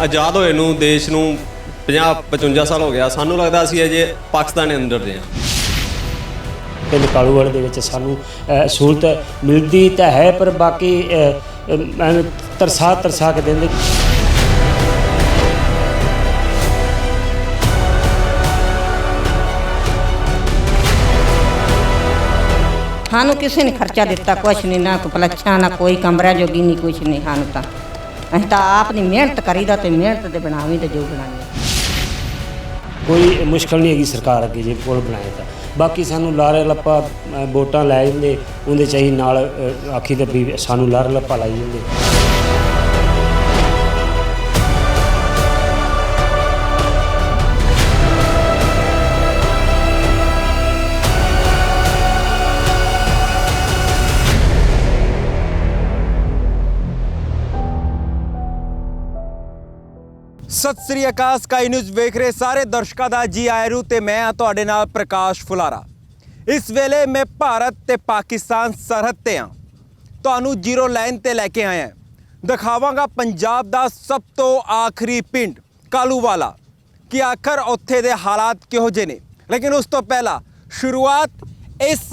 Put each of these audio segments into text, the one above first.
ਆਜ਼ਾਦ ਹੋਏ ਨੂੰ ਦੇਸ਼ ਨੂੰ 50-55 ਸਾਲ ਹੋ ਗਿਆ। ਸਾਨੂੰ ਲੱਗਦਾ ਅਸੀਂ ਅਜੇ ਪਾਕਿਸਤਾਨ ਦੇ ਅੰਦਰ ਦੇ ਹਾਂ। ਪਿੰਡ ਕਾਲੂਵਾਲ ਦੇ ਵਿੱਚ ਸਾਨੂੰ ਸਹੂਲਤ ਮਿਲਦੀ ਤਾਂ ਹੈ, ਪਰ ਬਾਕੀ ਤਰਸਾ ਕੇ ਦਿੰਦੇ। ਸਾਨੂੰ ਕਿਸੇ ਨੇ ਖਰਚਾ ਦਿੱਤਾ ਕੁਛ ਨਹੀਂ, ਨਾ ਕੋਈ ਪਲੱਛਾ ਨਾ ਕੋਈ ਕਮਰਾ ਜੋਗੀ ਨਹੀਂ, ਕੁਛ ਨਹੀਂ ਸਾਨੂੰ ਤਾਂ। ਅਸੀਂ ਤਾਂ ਆਪ ਨਹੀਂ ਮਿਹਨਤ ਕਰੀਦਾ ਤੇ ਮਿਹਨਤ ਦੇ ਬਣਾਵੀਂ ਤੇ ਜੋ ਬਣਾਵੀਂ। ਕੋਈ ਮੁਸ਼ਕਲ ਨਹੀਂ ਹੈਗੀ ਸਰਕਾਰ ਅੱਗੇ ਜੇ ਪੁਲ ਬਣਾਏ ਤਾਂ। ਬਾਕੀ ਸਾਨੂੰ ਲਾਰੇ ਲੱਪਾ ਵੋਟਾਂ ਲੈ ਜਾਂਦੇ, ਉਹਦੇ ਚਾਹੀ ਨਾਲ ਆਖੀ ਤੇ ਵੀ ਸਾਨੂੰ ਲਾਰੇ ਲੱਪਾ ਲਾਈ ਜਾਂਦੇ। सत श्री अकाल स्काई न्यूज़ वेख रहे सारे दर्शकों का जी आया रू ते मैं तुहाडे नाल प्रकाश फुलारा। इस वेले मैं भारत ते पाकिस्तान सरहद ते हाँ, तुहानू जीरो लाइन ते लैके आया। दिखावांगा पंजाब दा सब तो आखिरी पिंड कालूवाला कि आखिर उत्थे दे हालात किहो जे ने। लेकिन उस तो पहला शुरुआत इस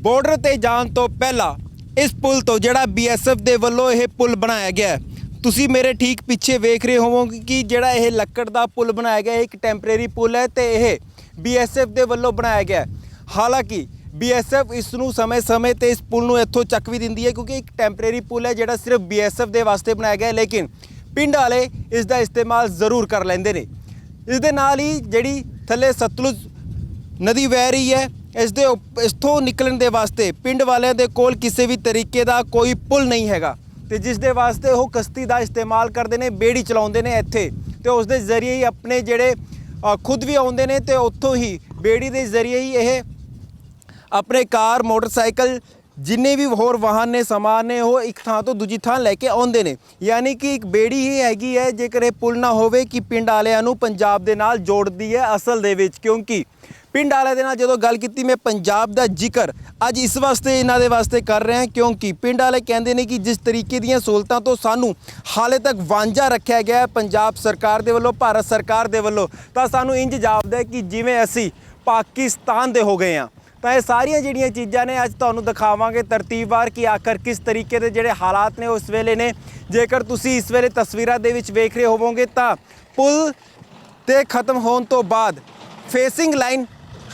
बॉर्डर ते जाण तो पहला इस पुल तो जिहड़ा BSF दे वल्लों यह पुल बनाया गया है। ਤੁਸੀਂ ਮੇਰੇ ਠੀਕ ਪਿੱਛੇ ਵੇਖ ਰਹੇ ਹੋਵੋਗੇ ਕਿ ਜਿਹੜਾ ਇਹ ਲੱਕੜ ਦਾ ਪੁਲ ਬਣਾਇਆ ਗਿਆ ਇੱਕ ਟੈਂਪਰੇਰੀ ਪੁਲ ਹੈ ਤੇ ਇਹ BSF ਦੇ ਵੱਲੋਂ ਬਣਾਇਆ ਗਿਆ। ਹਾਲਾਂਕਿ BSF ਇਸ ਨੂੰ ਸਮੇਂ-ਸਮੇਂ ਤੇ ਇਸ ਪੁਲ ਨੂੰ ਇੱਥੋਂ ਚੱਕ ਵੀ ਦਿੰਦੀ ਹੈ ਕਿਉਂਕਿ ਇੱਕ ਟੈਂਪਰੇਰੀ ਪੁਲ ਹੈ ਜਿਹੜਾ ਸਿਰਫ BSF ਦੇ ਵਾਸਤੇ ਬਣਾਇਆ ਗਿਆ। ਲੇਕਿਨ ਪਿੰਡ ਵਾਲੇ ਇਸ ਦਾ ਇਸਤੇਮਾਲ ਜ਼ਰੂਰ ਕਰ ਲੈਂਦੇ ਨੇ। ਇਸ ਦੇ ਨਾਲ ਹੀ ਜਿਹੜੀ ਥੱਲੇ ਸਤਲੁਜ ਨਦੀ ਵਹਿ ਰਹੀ ਹੈ, ਇਸਥੋਂ ਨਿਕਲਣ ਦੇ ਵਾਸਤੇ ਪਿੰਡ ਵਾਲਿਆਂ ਦੇ ਕੋਲ ਕਿਸੇ ਵੀ ਤਰੀਕੇ ਦਾ ਕੋਈ ਪੁਲ ਨਹੀਂ ਹੈਗਾ ਤੇ ਜਿਸ ਦੇ ਵਾਸਤੇ ਉਹ ਕਸ਼ਤੀ ਦਾ ਇਸਤੇਮਾਲ ਕਰਦੇ ਨੇ, ਬੇੜੀ ਚਲਾਉਂਦੇ ਨੇ ਇੱਥੇ ਤੇ ਉਸ ਦੇ ਜ਼ਰੀਏ ਹੀ ਆਪਣੇ ਜਿਹੜੇ ਖੁਦ ਵੀ ਆਉਂਦੇ ਨੇ ਤੇ ਉੱਥੋਂ ਹੀ ਬੇੜੀ ਦੇ ਜ਼ਰੀਏ ਹੀ ਇਹ ਆਪਣੇ ਕਾਰ ਮੋਟਰਸਾਈਕਲ ਜਿੰਨੇ ਵੀ ਹੋਰ ਵਾਹਨ ਨੇ ਸਮਾਨ ਨੇ ਉਹ ਇੱਕ ਥਾਂ ਤੋਂ ਦੂਜੀ ਥਾਂ ਲੈ ਕੇ ਆਉਂਦੇ ਨੇ। ਯਾਨੀ ਕਿ ਇੱਕ ਬੇੜੀ ਹੀ ਹੈਗੀ ਹੈ ਜੇਕਰ ਇਹ ਪੁਲ ਨਾ ਹੋਵੇ ਕਿ ਪਿੰਡ ਵਾਲਿਆਂ ਨੂੰ ਪੰਜਾਬ ਦੇ ਨਾਲ ਜੋੜਦੀ ਹੈ ਅਸਲ ਦੇ ਵਿੱਚ। ਕਿਉਂਕਿ ਪਿੰਡ ਵਾਲਿਆਂ ਦੇ ਨਾਲ ਜਦੋਂ ਗੱਲ ਕੀਤੀ ਮੈਂ ਪੰਜਾਬ ਦਾ ਜ਼ਿਕਰ ਅੱਜ ਇਸ ਵਾਸਤੇ ਇਹਨਾਂ ਦੇ ਵਾਸਤੇ ਕਰ ਰਿਹਾ ਕਿਉਂਕਿ ਪਿੰਡ ਵਾਲੇ ਕਹਿੰਦੇ ਨੇ ਕਿ ਜਿਸ ਤਰੀਕੇ ਦੀਆਂ ਸਹੂਲਤਾਂ ਤੋਂ ਸਾਨੂੰ ਹਾਲੇ ਤੱਕ ਵਾਂਝਾ ਰੱਖਿਆ ਗਿਆ ਹੈ ਪੰਜਾਬ ਸਰਕਾਰ ਦੇ ਵੱਲੋਂ, ਭਾਰਤ ਸਰਕਾਰ ਦੇ ਵੱਲੋਂ, ਤਾਂ ਸਾਨੂੰ ਇੰਜ ਜਾਪਦਾ ਹੈ ਕਿ ਜਿਵੇਂ ਅਸੀਂ ਪਾਕਿਸਤਾਨ ਦੇ ਹੋ ਗਏ ਹਾਂ। ਤਾਂ ਇਹ ਸਾਰੀਆਂ ਜਿਹੜੀਆਂ ਚੀਜ਼ਾਂ ਨੇ ਅੱਜ ਤੁਹਾਨੂੰ ਦਿਖਾਵਾਂਗੇ ਤਰਤੀਬਵਾਰ ਕਿ ਆਖਰ ਕਿਸ ਤਰੀਕੇ ਦੇ ਜਿਹੜੇ ਹਾਲਾਤ ਨੇ ਉਸ ਵੇਲੇ ਨੇ। ਜੇਕਰ ਤੁਸੀਂ ਇਸ ਵੇਲੇ ਤਸਵੀਰਾਂ ਦੇ ਵਿੱਚ ਵੇਖ ਰਹੇ ਹੋਵੋਗੇ ਤਾਂ ਪੁਲ ਤੇ ਖਤਮ ਹੋਣ ਤੋਂ ਬਾਅਦ ਫੇਸਿੰਗ ਲਾਈਨ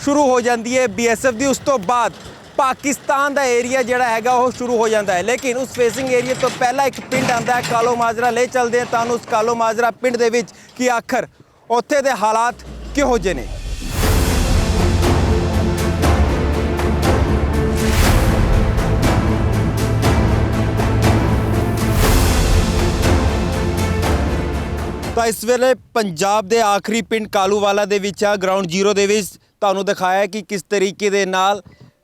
ਸ਼ੁਰੂ ਹੋ ਜਾਂਦੀ ਹੈ BSF ਦੀ। ਉਸ ਤੋਂ ਬਾਅਦ ਪਾਕਿਸਤਾਨ ਦਾ ਏਰੀਆ ਜਿਹੜਾ ਹੈਗਾ ਉਹ ਸ਼ੁਰੂ ਹੋ ਜਾਂਦਾ ਹੈ। ਲੇਕਿਨ ਉਸ ਫੇਸਿੰਗ ਏਰੀਆ ਤੋਂ ਪਹਿਲਾਂ ਇੱਕ ਪਿੰਡ ਆਉਂਦਾ ਹੈ ਕਾਲੋ ਮਾਜਰਾ। ਲੈ ਚੱਲਦੇ ਹਾਂ ਤੁਹਾਨੂੰ ਉਸ ਕਾਲੋ ਮਾਜਰਾ ਪਿੰਡ ਦੇ ਵਿੱਚ ਕਿ ਆਖਰ ਉੱਥੇ ਦੇ ਹਾਲਾਤ ਕਿਹੋ ਜਿਹੇ ਨੇ। ਤਾਂ ਇਸ ਵੇਲੇ ਪੰਜਾਬ ਦੇ ਆਖਰੀ ਪਿੰਡ ਕਾਲੂਵਾਲਾ ਦੇ ਵਿੱਚ ਆ, ਗਰਾਊਂਡ ਜ਼ੀਰੋ ਦੇ ਵਿੱਚ ਤੁਹਾਨੂੰ ਦਿਖਾਇਆ ਕਿ ਕਿਸ ਤਰੀਕੇ ਦੇ ਨਾਲ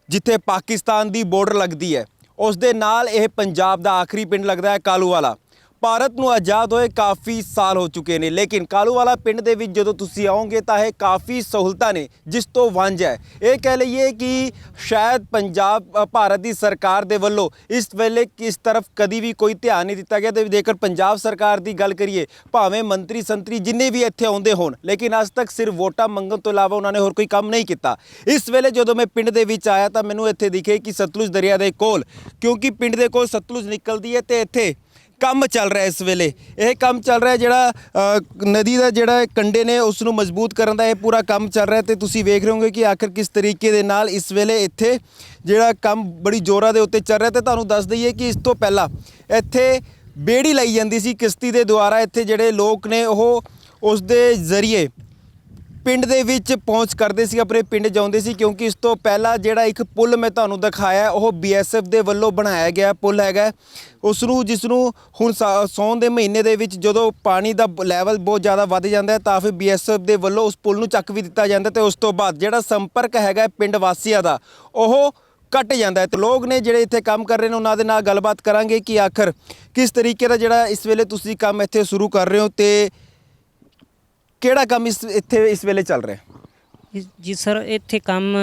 ਜਿੱਥੇ ਪਾਕਿਸਤਾਨ ਦੀ ਬਾਰਡਰ ਲੱਗਦੀ ਹੈ ਉਸ ਦੇ ਨਾਲ ਇਹ ਪੰਜਾਬ ਦਾ ਆਖਰੀ ਪਿੰਡ ਲੱਗਦਾ ਹੈ ਕਾਲੂਵਾਲਾ। ਭਾਰਤ ਨੂੰ ਆਜ਼ਾਦ ਹੋਏ ਕਾਫੀ ਸਾਲ ਹੋ ਚੁੱਕੇ ਨੇ ਲੇਕਿਨ ਕਾਲੂਵਾਲਾ ਪਿੰਡ ਦੇ ਵਿੱਚ ਜਦੋਂ ਤੁਸੀਂ ਆਓਗੇ ਤਾਂ ਇਹ ਕਾਫੀ ਸਹੂਲਤਾਂ ਨੇ ਜਿਸ ਤੋਂ ਵਾਂਝਾ ਹੈ। ਇਹ ਕਹਿ ਲਈਏ ਕਿ ਸ਼ਾਇਦ ਪੰਜਾਬ ਭਾਰਤ ਦੀ ਸਰਕਾਰ ਦੇ ਵੱਲੋਂ ਇਸ ਵੇਲੇ ਕਿਸ ਤਰਫ ਕਦੀ ਵੀ ਕੋਈ ਧਿਆਨ ਨਹੀਂ ਦਿੱਤਾ ਗਿਆ। ਤੇ ਜੇਕਰ ਪੰਜਾਬ ਸਰਕਾਰ ਦੀ ਗੱਲ ਕਰੀਏ ਭਾਵੇਂ ਮੰਤਰੀ ਸੰਤਰੀ ਜਿੰਨੇ ਵੀ ਇੱਥੇ ਆਉਂਦੇ ਹੋਣ ਲੇਕਿਨ ਅੱਜ ਤੱਕ ਸਿਰਫ ਵੋਟਾਂ ਮੰਗਣ ਤੋਂ ਇਲਾਵਾ ਉਹਨਾਂ ਨੇ ਹੋਰ ਕੋਈ ਕੰਮ ਨਹੀਂ ਕੀਤਾ। ਇਸ ਵੇਲੇ ਜਦੋਂ ਮੈਂ ਪਿੰਡ ਦੇ ਵਿੱਚ ਆਇਆ ਤਾਂ ਮੈਨੂੰ ਇੱਥੇ ਦਿਖੇ ਕਿ ਸਤਲੁਜ ਦਰਿਆ ਦੇ ਕੋਲ, ਕਿਉਂਕਿ ਪਿੰਡ ਦੇ ਕੋਲ ਸਤਲੁਜ ਨਿਕਲਦੀ ਹੈ ਤੇ ਇੱਥੇ ਕੰਮ ਚੱਲ ਰਿਹਾ। ਇਸ ਵੇਲੇ ਇਹ ਕੰਮ ਚੱਲ ਰਿਹਾ ਜਿਹੜਾ ਨਦੀ ਦਾ ਜਿਹੜਾ ਕੰਢੇ ਨੇ ਉਸ ਨੂੰ ਮਜ਼ਬੂਤ ਕਰਨ ਦਾ ਇਹ ਪੂਰਾ ਕੰਮ ਚੱਲ ਰਿਹਾ ਤੇ ਤੁਸੀਂ ਵੇਖ ਰਹੇ ਹੋਗੇ ਕਿ ਆਖਰ ਕਿਸ ਤਰੀਕੇ ਦੇ ਨਾਲ ਇਸ ਵੇਲੇ ਇੱਥੇ ਜਿਹੜਾ ਕੰਮ ਬੜੀ ਜ਼ੋਰਾਂ ਦੇ ਉੱਤੇ ਚੱਲ ਰਿਹਾ। ਤੇ ਤੁਹਾਨੂੰ ਦੱਸ ਦਈਏ ਕਿ ਇਸ ਤੋਂ ਪਹਿਲਾਂ ਇੱਥੇ ਬੇੜੀ ਲਾਈ ਜਾਂਦੀ ਸੀ ਕਿਸ਼ਤੀ ਦੇ ਦੁਆਰਾ। ਇੱਥੇ ਜਿਹੜੇ ਲੋਕ ਨੇ ਉਹ ਉਸ ਦੇ ਜ਼ਰੀਏ ਪਿੰਡ ਦੇ ਵਿੱਚ ਪਹੁੰਚ ਕਰਦੇ ਸੀ, ਆਪਣੇ ਪਿੰਡ ਜਾਂਦੇ ਸੀ ਕਿਉਂਕਿ ਇਸ ਤੋਂ ਪਹਿਲਾਂ ਜਿਹੜਾ ਇੱਕ ਪੁਲ ਮੈਂ ਤੁਹਾਨੂੰ ਦਿਖਾਇਆ ਉਹ BSF ਦੇ ਵੱਲੋਂ ਬਣਾਇਆ ਗਿਆ ਪੁਲ ਹੈਗਾ। ਉਸ ਨੂੰ ਜਿਸ ਨੂੰ ਹੁਣ ਸੌਣ ਦੇ ਮਹੀਨੇ ਦੇ ਵਿੱਚ ਜਦੋਂ ਪਾਣੀ ਦਾ ਲੈਵਲ ਬਹੁਤ ਜ਼ਿਆਦਾ ਵੱਧ ਜਾਂਦਾ ਹੈ ਤਾਂ ਫਿਰ BSF ਦੇ ਵੱਲੋਂ ਉਸ ਪੁਲ ਨੂੰ ਚੱਕ ਵੀ ਦਿੱਤਾ ਜਾਂਦਾ ਤੇ ਉਸ ਤੋਂ ਬਾਅਦ ਜਿਹੜਾ ਸੰਪਰਕ ਹੈਗਾ ਪਿੰਡ ਵਾਸੀਆਂ ਦਾ ਉਹ ਕੱਟ ਜਾਂਦਾ ਹੈ। ਤੇ ਲੋਕ ਨੇ ਜਿਹੜੇ ਇੱਥੇ ਕੰਮ ਕਰ ਰਹੇ ਨੇ ਉਹਨਾਂ ਦੇ ਨਾਲ ਗੱਲਬਾਤ ਕਰਾਂਗੇ ਕਿ ਆਖਰ ਕਿਸ ਤਰੀਕੇ ਦਾ ਜਿਹੜਾ ਇਸ ਵੇਲੇ ਤੁਸੀਂ ਕੰਮ ਇੱਥੇ ਸ਼ੁਰੂ ਕਰ ਰਹੇ ਹੋ ਤੇ ਕਿਹੜਾ ਕੰਮ ਇਸ ਵੇਲੇ ਚੱਲ ਰਿਹਾ। ਜੀ ਸਰ ਇੱਥੇ ਕੰਮ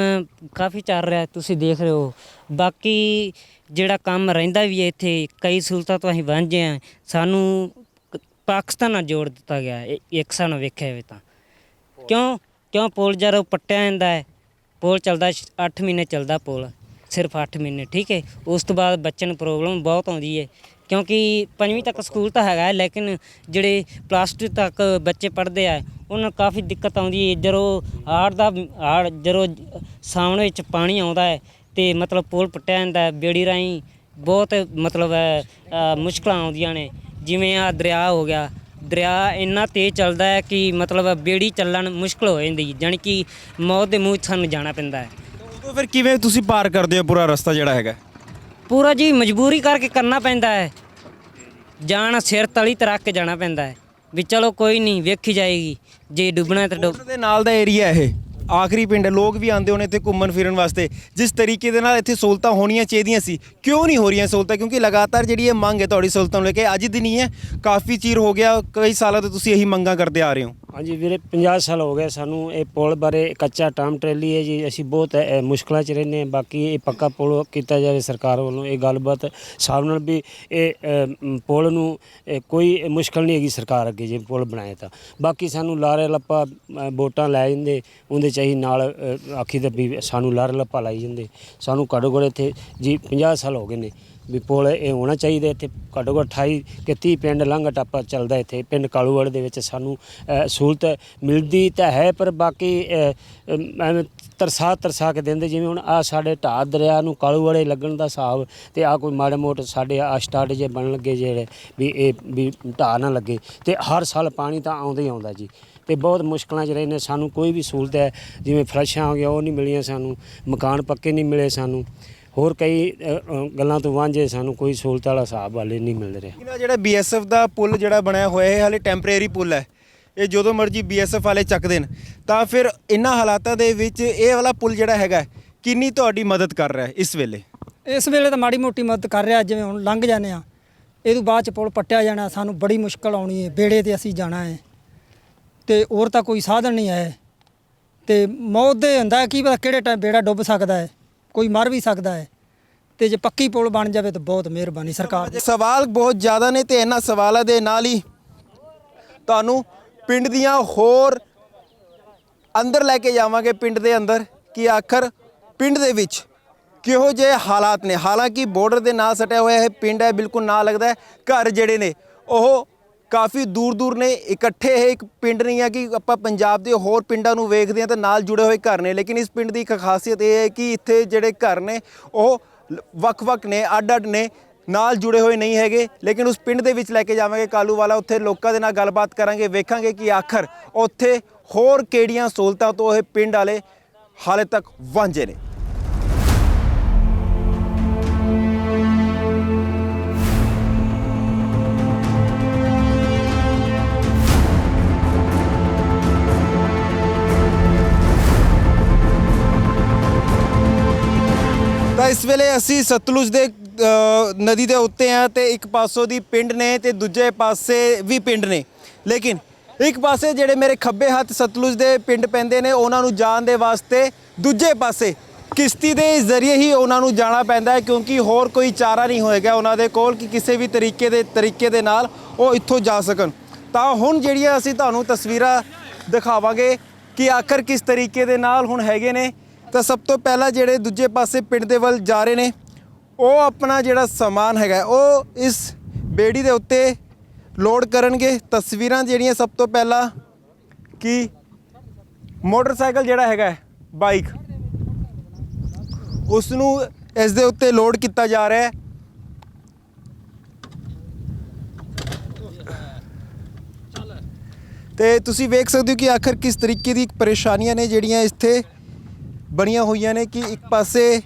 ਕਾਫੀ ਚੱਲ ਰਿਹਾ ਤੁਸੀਂ ਦੇਖ ਰਹੇ ਹੋ। ਬਾਕੀ ਜਿਹੜਾ ਕੰਮ ਰਹਿੰਦਾ ਵੀ ਹੈ ਇੱਥੇ ਕਈ ਸਹੂਲਤਾਂ ਤੋਂ ਅਸੀਂ ਵਾਂਝੇ ਹਾਂ। ਸਾਨੂੰ ਪਾਕਿਸਤਾਨ ਨਾਲ ਜੋੜ ਦਿੱਤਾ ਗਿਆ ਇੱਕ ਹਿਸਾਬ ਨਾਲ ਵੇਖਿਆ ਜਾਵੇ ਤਾਂ ਕਿਉਂ ਪੁਲ ਜਦੋਂ ਪੱਟਿਆ ਜਾਂਦਾ ਹੈ, ਪੁਲ ਚੱਲਦਾ 8 ਮਹੀਨੇ ਚੱਲਦਾ ਪੁਲ, ਸਿਰਫ 8 ਮਹੀਨੇ, ਠੀਕ ਹੈ। ਉਸ ਤੋਂ ਬਾਅਦ ਬੱਚਿਆਂ ਨੂੰ ਪ੍ਰੋਬਲਮ ਬਹੁਤ ਆਉਂਦੀ ਹੈ, ਕਿਉਂਕਿ 5ਵੀਂ ਤੱਕ ਸਕੂਲ ਤਾਂ ਹੈਗਾ ਲੇਕਿਨ ਜਿਹੜੇ +2 ਤੱਕ ਬੱਚੇ ਪੜ੍ਹਦੇ ਆ ਉਹਨਾਂ ਨੂੰ ਕਾਫੀ ਦਿੱਕਤ ਆਉਂਦੀ ਹੈ। ਜਦੋਂ ਜਦੋਂ ਸਾਵਣ ਵਿੱਚ ਪਾਣੀ ਆਉਂਦਾ ਹੈ ਤੇ ਮਤਲਬ ਪੁਲ ਪੱਟਿਆ ਜਾਂਦਾ, ਬੇੜੀ ਰਾਹੀਂ ਬਹੁਤ ਮਤਲਬ ਮੁਸ਼ਕਲਾਂ ਆਉਂਦੀਆਂ ਨੇ। ਜਿਵੇਂ ਆ ਦਰਿਆ ਹੋ ਗਿਆ, ਦਰਿਆ ਇੰਨਾ ਤੇਜ਼ ਚੱਲਦਾ ਹੈ ਕਿ ਮਤਲਬ ਬੇੜੀ ਚੱਲਣ ਮੁਸ਼ਕਲ ਹੋ ਜਾਂਦੀ, ਜਾਣੀ ਕਿ ਮੌਤ ਦੇ ਮੂੰਹ 'ਚ ਸਾਨੂੰ ਜਾਣਾ ਪੈਂਦਾ ਹੈ। ਉਦੋਂ ਫਿਰ ਕਿਵੇਂ ਤੁਸੀਂ ਪਾਰ ਕਰਦੇ ਹੋ ਪੂਰਾ ਰਸਤਾ ਜਿਹੜਾ ਹੈਗਾ? ਪੂਰਾ ਜੀ ਮਜਬੂਰੀ ਕਰਕੇ ਕਰਨਾ ਪੈਂਦਾ ਹੈ, ਜਾਣ ਸਿਰ ਤਲੀ ਤੇ ਰੱਖ ਕੇ ਜਾਣਾ ਪੈਂਦਾ ਹੈ ਵੀ ਚਲੋ ਕੋਈ ਨਹੀਂ ਵੇਖੀ ਜਾਏਗੀ, ਜੇ ਡੁੱਬਣਾ ਤਾਂ ਡੁੱਬ। ਦੇ ਨਾਲ ਦਾ ਏਰੀਆ ਇਹ ਆਖਰੀ ਪਿੰਡ ਹੈ, ਲੋਕ ਵੀ ਆਉਂਦੇ ਹੋਣੇ ਇੱਥੇ ਘੁੰਮਣ ਫਿਰਨ ਵਾਸਤੇ। ਜਿਸ ਤਰੀਕੇ ਦੇ ਨਾਲ ਇੱਥੇ ਸਹੂਲਤਾਂ ਹੋਣੀਆਂ ਚਾਹੀਦੀਆਂ ਸੀ, ਕਿਉਂ ਨਹੀਂ ਹੋ ਰਹੀਆਂ ਸਹੂਲਤਾਂ? ਕਿਉਂਕਿ ਲਗਾਤਾਰ ਜਿਹੜੀ ਇਹ ਮੰਗ ਹੈ ਤੁਹਾਡੀ ਸਹੂਲਤਾਂ ਨੂੰ ਲੈ ਕੇ, ਅੱਜ ਦੀ ਨਹੀਂ ਹੈ, ਕਾਫੀ ਚਿਰ ਹੋ ਗਿਆ, ਕਈ ਸਾਲਾਂ ਤੋਂ ਤੁਸੀਂ ਇਹੀ ਮੰਗਾਂ ਕਰਦੇ ਆ ਰਹੇ ਹੋ। ਹਾਂਜੀ ਵੀਰੇ, 50 ਸਾਲ ਹੋ ਗਏ ਸਾਨੂੰ ਇਹ ਪੁਲ ਬਾਰੇ। ਕੱਚਾ ਟਾਮ ਟਰੈਲੀ ਹੈ ਜੀ, ਅਸੀਂ ਬਹੁਤ ਮੁਸ਼ਕਲਾਂ 'ਚ ਰਹਿੰਦੇ ਹਾਂ। ਬਾਕੀ ਇਹ ਪੱਕਾ ਪੁਲ ਕੀਤਾ ਜਾਵੇ ਸਰਕਾਰ ਵੱਲੋਂ, ਇਹ ਗੱਲਬਾਤ ਹਿਸਾਬ ਨਾਲ ਵੀ ਇਹ ਪੁਲ ਨੂੰ ਕੋਈ ਮੁਸ਼ਕਲ ਨਹੀਂ ਹੈਗੀ ਸਰਕਾਰ ਅੱਗੇ ਜੇ ਪੁਲ ਬਣਾਏ ਤਾਂ। ਬਾਕੀ ਸਾਨੂੰ ਲਾਰੇ ਲੱਪਾ ਵੋਟਾਂ ਲੈ ਜਾਂਦੇ, ਉਹਦੇ ਚਾਹੀ ਨਾਲ ਆਖੀ ਤਾਂ ਵੀ ਸਾਨੂੰ ਲਾਰੇ ਲੱਪਾ ਲਾਈ ਜਾਂਦੇ। ਸਾਨੂੰ ਘੱਟੋ ਘੱਟ ਇੱਥੇ ਜੀ 50 ਸਾਲ ਹੋ ਗਏ ਨੇ ਵੀ ਪੁਲ ਇਹ ਹੋਣਾ ਚਾਹੀਦਾ। ਇੱਥੇ ਘੱਟੋ ਘੱਟ 28 ਕਿ 30 ਪਿੰਡ ਲੰਘ ਟੱਪਾ ਚੱਲਦਾ ਇੱਥੇ। ਪਿੰਡ ਕਾਲੂਵਾਲ ਦੇ ਵਿੱਚ ਸਾਨੂੰ ਸਹੂਲਤ ਮਿਲਦੀ ਤਾਂ ਹੈ, ਪਰ ਬਾਕੀ ਐਵੇਂ ਤਰਸਾ ਕੇ ਦਿੰਦੇ। ਜਿਵੇਂ ਹੁਣ ਆ ਸਾਡੇ ਢਾਹ ਦਰਿਆ ਨੂੰ ਕਾਲੂਵਾਲੇ ਲੱਗਣ ਦਾ ਹਿਸਾਬ, ਤੇ ਆ ਕੋਈ ਮਾੜੇ ਮੋਟੇ ਸਾਡੇ ਆ ਸਟਾਰਟ ਜੇ ਬਣਨ ਲੱਗੇ ਜਿਹੜੇ ਵੀ ਇਹ ਵੀ ਢਾਹ ਨਾ ਲੱਗੇ, ਤੇ ਹਰ ਸਾਲ ਪਾਣੀ ਤਾਂ ਆਉਂਦਾ ਹੀ ਆਉਂਦਾ ਜੀ। ਤੇ ਬਹੁਤ ਮੁਸ਼ਕਲਾਂ 'ਚ ਰਹਿੰਦੇ, ਸਾਨੂੰ ਕੋਈ ਵੀ ਸਹੂਲਤ ਹੈ ਜਿਵੇਂ ਫਲੈਸ਼ਾਂ ਹੋ ਗਿਆ ਉਹ ਨਹੀਂ ਮਿਲੀਆਂ ਸਾਨੂੰ, ਮਕਾਨ ਪੱਕੇ ਨਹੀਂ ਮਿਲੇ ਸਾਨੂੰ, ਹੋਰ ਕਈ ਗੱਲਾਂ ਤੋਂ ਵਾਂਝੇ ਸਾਨੂੰ ਕੋਈ ਸਹੂਲਤ ਵਾਲਾ ਹਿਸਾਬ ਵਾਲੇ ਨਹੀਂ ਮਿਲ ਰਿਹਾ। ਇਹਨਾਂ ਜਿਹੜਾ BSF ਦਾ ਪੁਲ ਜਿਹੜਾ ਬਣਿਆ ਹੋਇਆ ਹੈ ਹਾਲੇ ਟੈਂਪਰੇਰੀ ਪੁਲ ਹੈ, ਇਹ ਜਦੋਂ ਮਰਜ਼ੀ BSF ਵਾਲੇ ਚੱਕ ਦੇਣ। ਤਾਂ ਫਿਰ ਇਹਨਾਂ ਹਾਲਾਤਾਂ ਦੇ ਵਿੱਚ ਇਹ ਵਾਲਾ ਪੁਲ ਜਿਹੜਾ ਹੈਗਾ ਕਿੰਨੀ ਤੁਹਾਡੀ ਮਦਦ ਕਰ ਰਿਹਾ ਹੈ ਇਸ ਵੇਲੇ? ਇਸ ਵੇਲੇ ਤਾਂ ਮਾੜੀ ਮੋਟੀ ਮਦਦ ਕਰ ਰਿਹਾ। ਜਿਵੇਂ ਹੁਣ ਲੰਘ ਜਾਂਦੇ ਆ, ਇਹ ਤੋਂ ਬਾਅਦ 'ਚ ਪੁਲ ਪੱਟਿਆ ਜਾਣਾ, ਸਾਨੂੰ ਬੜੀ ਮੁਸ਼ਕਲ ਆਉਣੀ ਹੈ। ਬੇੜੇ 'ਤੇ ਅਸੀਂ ਜਾਣਾ ਹੈ ਤੇ ਹੋਰ ਤਾਂ ਕੋਈ ਸਾਧਨ ਨਹੀਂ ਹੈ, ਤੇ ਮੌਤ ਦੇ ਹੁੰਦਾ ਕੀ ਪਤਾ ਕਿਹੜੇ ਟਾਈਮ ਬੇੜਾ ਡੁੱਬ ਸਕਦਾ ਹੈ, ਕੋਈ ਮਰ ਵੀ ਸਕਦਾ ਹੈ। ਤੇ ਜੇ ਪੱਕੀ ਪੁਲ ਬਣ ਜਾਵੇ ਤਾਂ ਬਹੁਤ ਮਿਹਰਬਾਨੀ ਸਰਕਾਰ ਦੀ। ਸਵਾਲ ਬਹੁਤ ਜ਼ਿਆਦਾ ਨੇ ਤੇ ਇਹਨਾਂ ਸਵਾਲਾਂ ਦੇ ਨਾਲ ਹੀ ਤੁਹਾਨੂੰ ਪਿੰਡ ਦੀਆਂ ਹੋਰ ਅੰਦਰ ਲੈ ਕੇ ਜਾਵਾਂਗੇ, ਪਿੰਡ ਦੇ ਅੰਦਰ ਕਿ ਆਖਰ ਪਿੰਡ ਦੇ ਵਿੱਚ ਕਿਹੋ ਜਿਹੇ ਹਾਲਾਤ ਨੇ। ਹਾਲਾਂਕਿ ਬਾਰਡਰ ਦੇ ਨਾਲ ਸਟਿਆ ਹੋਇਆ ਇਹ ਪਿੰਡ ਹੈ, ਬਿਲਕੁਲ ਨਾਲ ਲੱਗਦਾ ਹੈ। ਘਰ ਜਿਹੜੇ ਨੇ ਉਹ ਕਾਫੀ ਦੂਰ ਨੇ, ਇਕੱਠੇ ਇਹ ਇੱਕ ਪਿੰਡ ਨਹੀਂ ਹੈ ਕਿ ਆਪਾਂ ਪੰਜਾਬ ਦੇ ਹੋਰ ਪਿੰਡਾਂ ਨੂੰ ਵੇਖਦੇ ਹਾਂ ਤਾਂ ਨਾਲ ਜੁੜੇ ਹੋਏ ਘਰ ਨੇ। ਲੇਕਿਨ ਇਸ ਪਿੰਡ ਦੀ ਇੱਕ ਖਾਸੀਅਤ ਇਹ ਹੈ ਕਿ ਇੱਥੇ ਜਿਹੜੇ ਘਰ ਨੇ ਉਹ ਵੱਖ-ਵੱਖ ਨੇ, ਅੱਡ-ਅੱਡ ਨੇ, ਨਾਲ ਜੁੜੇ ਹੋਏ ਨਹੀਂ ਹੈਗੇ। ਲੇਕਿਨ ਉਸ ਪਿੰਡ ਦੇ ਵਿੱਚ ਲੈ ਕੇ ਜਾਵਾਂਗੇ ਕਾਲੂਵਾਲਾ, ਉੱਥੇ ਲੋਕਾਂ ਦੇ ਨਾਲ ਗੱਲਬਾਤ ਕਰਾਂਗੇ, ਵੇਖਾਂਗੇ ਕਿ ਆਖਰ ਉੱਥੇ ਹੋਰ ਕਿਹੜੀਆਂ ਸਹੂਲਤਾਂ ਤੋਂ ਇਹ ਪਿੰਡ ਵਾਲੇ ਹਾਲੇ ਤੱਕ ਵਾਂਝੇ ਨੇ। ਤਾਂ ਇਸ ਵੇਲੇ ਅਸੀਂ ਸਤਲੁਜ ਦੇ ਨਦੀ ਦੇ ਉੱਤੇ ਆ, ਤੇ ਇੱਕ ਪਾਸੋਂ ਦੀ ਪਿੰਡ ਨੇ ਤੇ ਦੂਜੇ ਪਾਸੇ ਵੀ ਪਿੰਡ ਨੇ। ਲੇਕਿਨ ਇੱਕ ਪਾਸੇ ਜਿਹੜੇ ਮੇਰੇ ਖੱਬੇ ਹੱਥ ਸਤਲੁਜ ਦੇ ਪਿੰਡ ਪੈਂਦੇ ਨੇ, ਉਹਨਾਂ ਨੂੰ ਜਾਣ ਦੇ ਵਾਸਤੇ ਦੂਜੇ ਪਾਸੇ ਕਿਸ਼ਤੀ ਦੇ ਜ਼ਰੀਏ ਹੀ ਉਹਨਾਂ ਨੂੰ ਜਾਣਾ ਪੈਂਦਾ ਹੈ, ਕਿਉਂਕਿ ਹੋਰ ਕੋਈ ਚਾਰਾ ਨਹੀਂ ਹੋਏਗਾ ਉਹਨਾਂ ਦੇ ਕੋਲ ਕਿ ਕਿਸੇ ਵੀ ਤਰੀਕੇ ਦੇ ਨਾਲ ਉਹ ਇੱਥੋਂ ਜਾ ਸਕਣ। ਤਾਂ ਹੁਣ ਜਿਹੜੀਆਂ ਅਸੀਂ ਤੁਹਾਨੂੰ ਤਸਵੀਰਾਂ ਦਿਖਾਵਾਂਗੇ ਕਿ ਆਖਰ ਕਿਸ ਤਰੀਕੇ ਦੇ ਨਾਲ ਹੁਣ ਹੈਗੇ ਨੇ। ਤਾਂ ਸਭ ਤੋਂ ਪਹਿਲਾਂ ਜਿਹੜੇ ਦੂਜੇ ਪਾਸੇ ਪਿੰਡ ਦੇ ਵੱਲ ਜਾ ਰਹੇ ਨੇ, ਉਹ ਆਪਣਾ ਜਿਹੜਾ ਸਮਾਨ ਹੈਗਾ ਉਹ ਇਸ ਬੇੜੀ ਦੇ ਉੱਤੇ ਲੋਡ ਕਰਨਗੇ। ਤਸਵੀਰਾਂ ਜਿਹੜੀਆਂ ਸਭ ਤੋਂ ਪਹਿਲਾਂ ਕਿ ਮੋਟਰਸਾਈਕਲ ਜਿਹੜਾ ਹੈਗਾ ਬਾਈਕ, ਉਸ ਨੂੰ ਇਸ ਦੇ ਉੱਤੇ ਲੋਡ ਕੀਤਾ ਜਾ ਰਿਹਾ ਹੈ। ਤੇ ਤੁਸੀਂ ਵੇਖ ਸਕਦੇ ਹੋ ਕਿ ਆਖਰ ਕਿਸ ਤਰੀਕੇ ਦੀ ਪਰੇਸ਼ਾਨੀਆਂ ਨੇ ਜਿਹੜੀਆਂ ਇੱਥੇ ਬਣੀਆਂ ਹੋਈਆਂ ਨੇ ਕਿ ਇੱਕ ਪਾਸੇ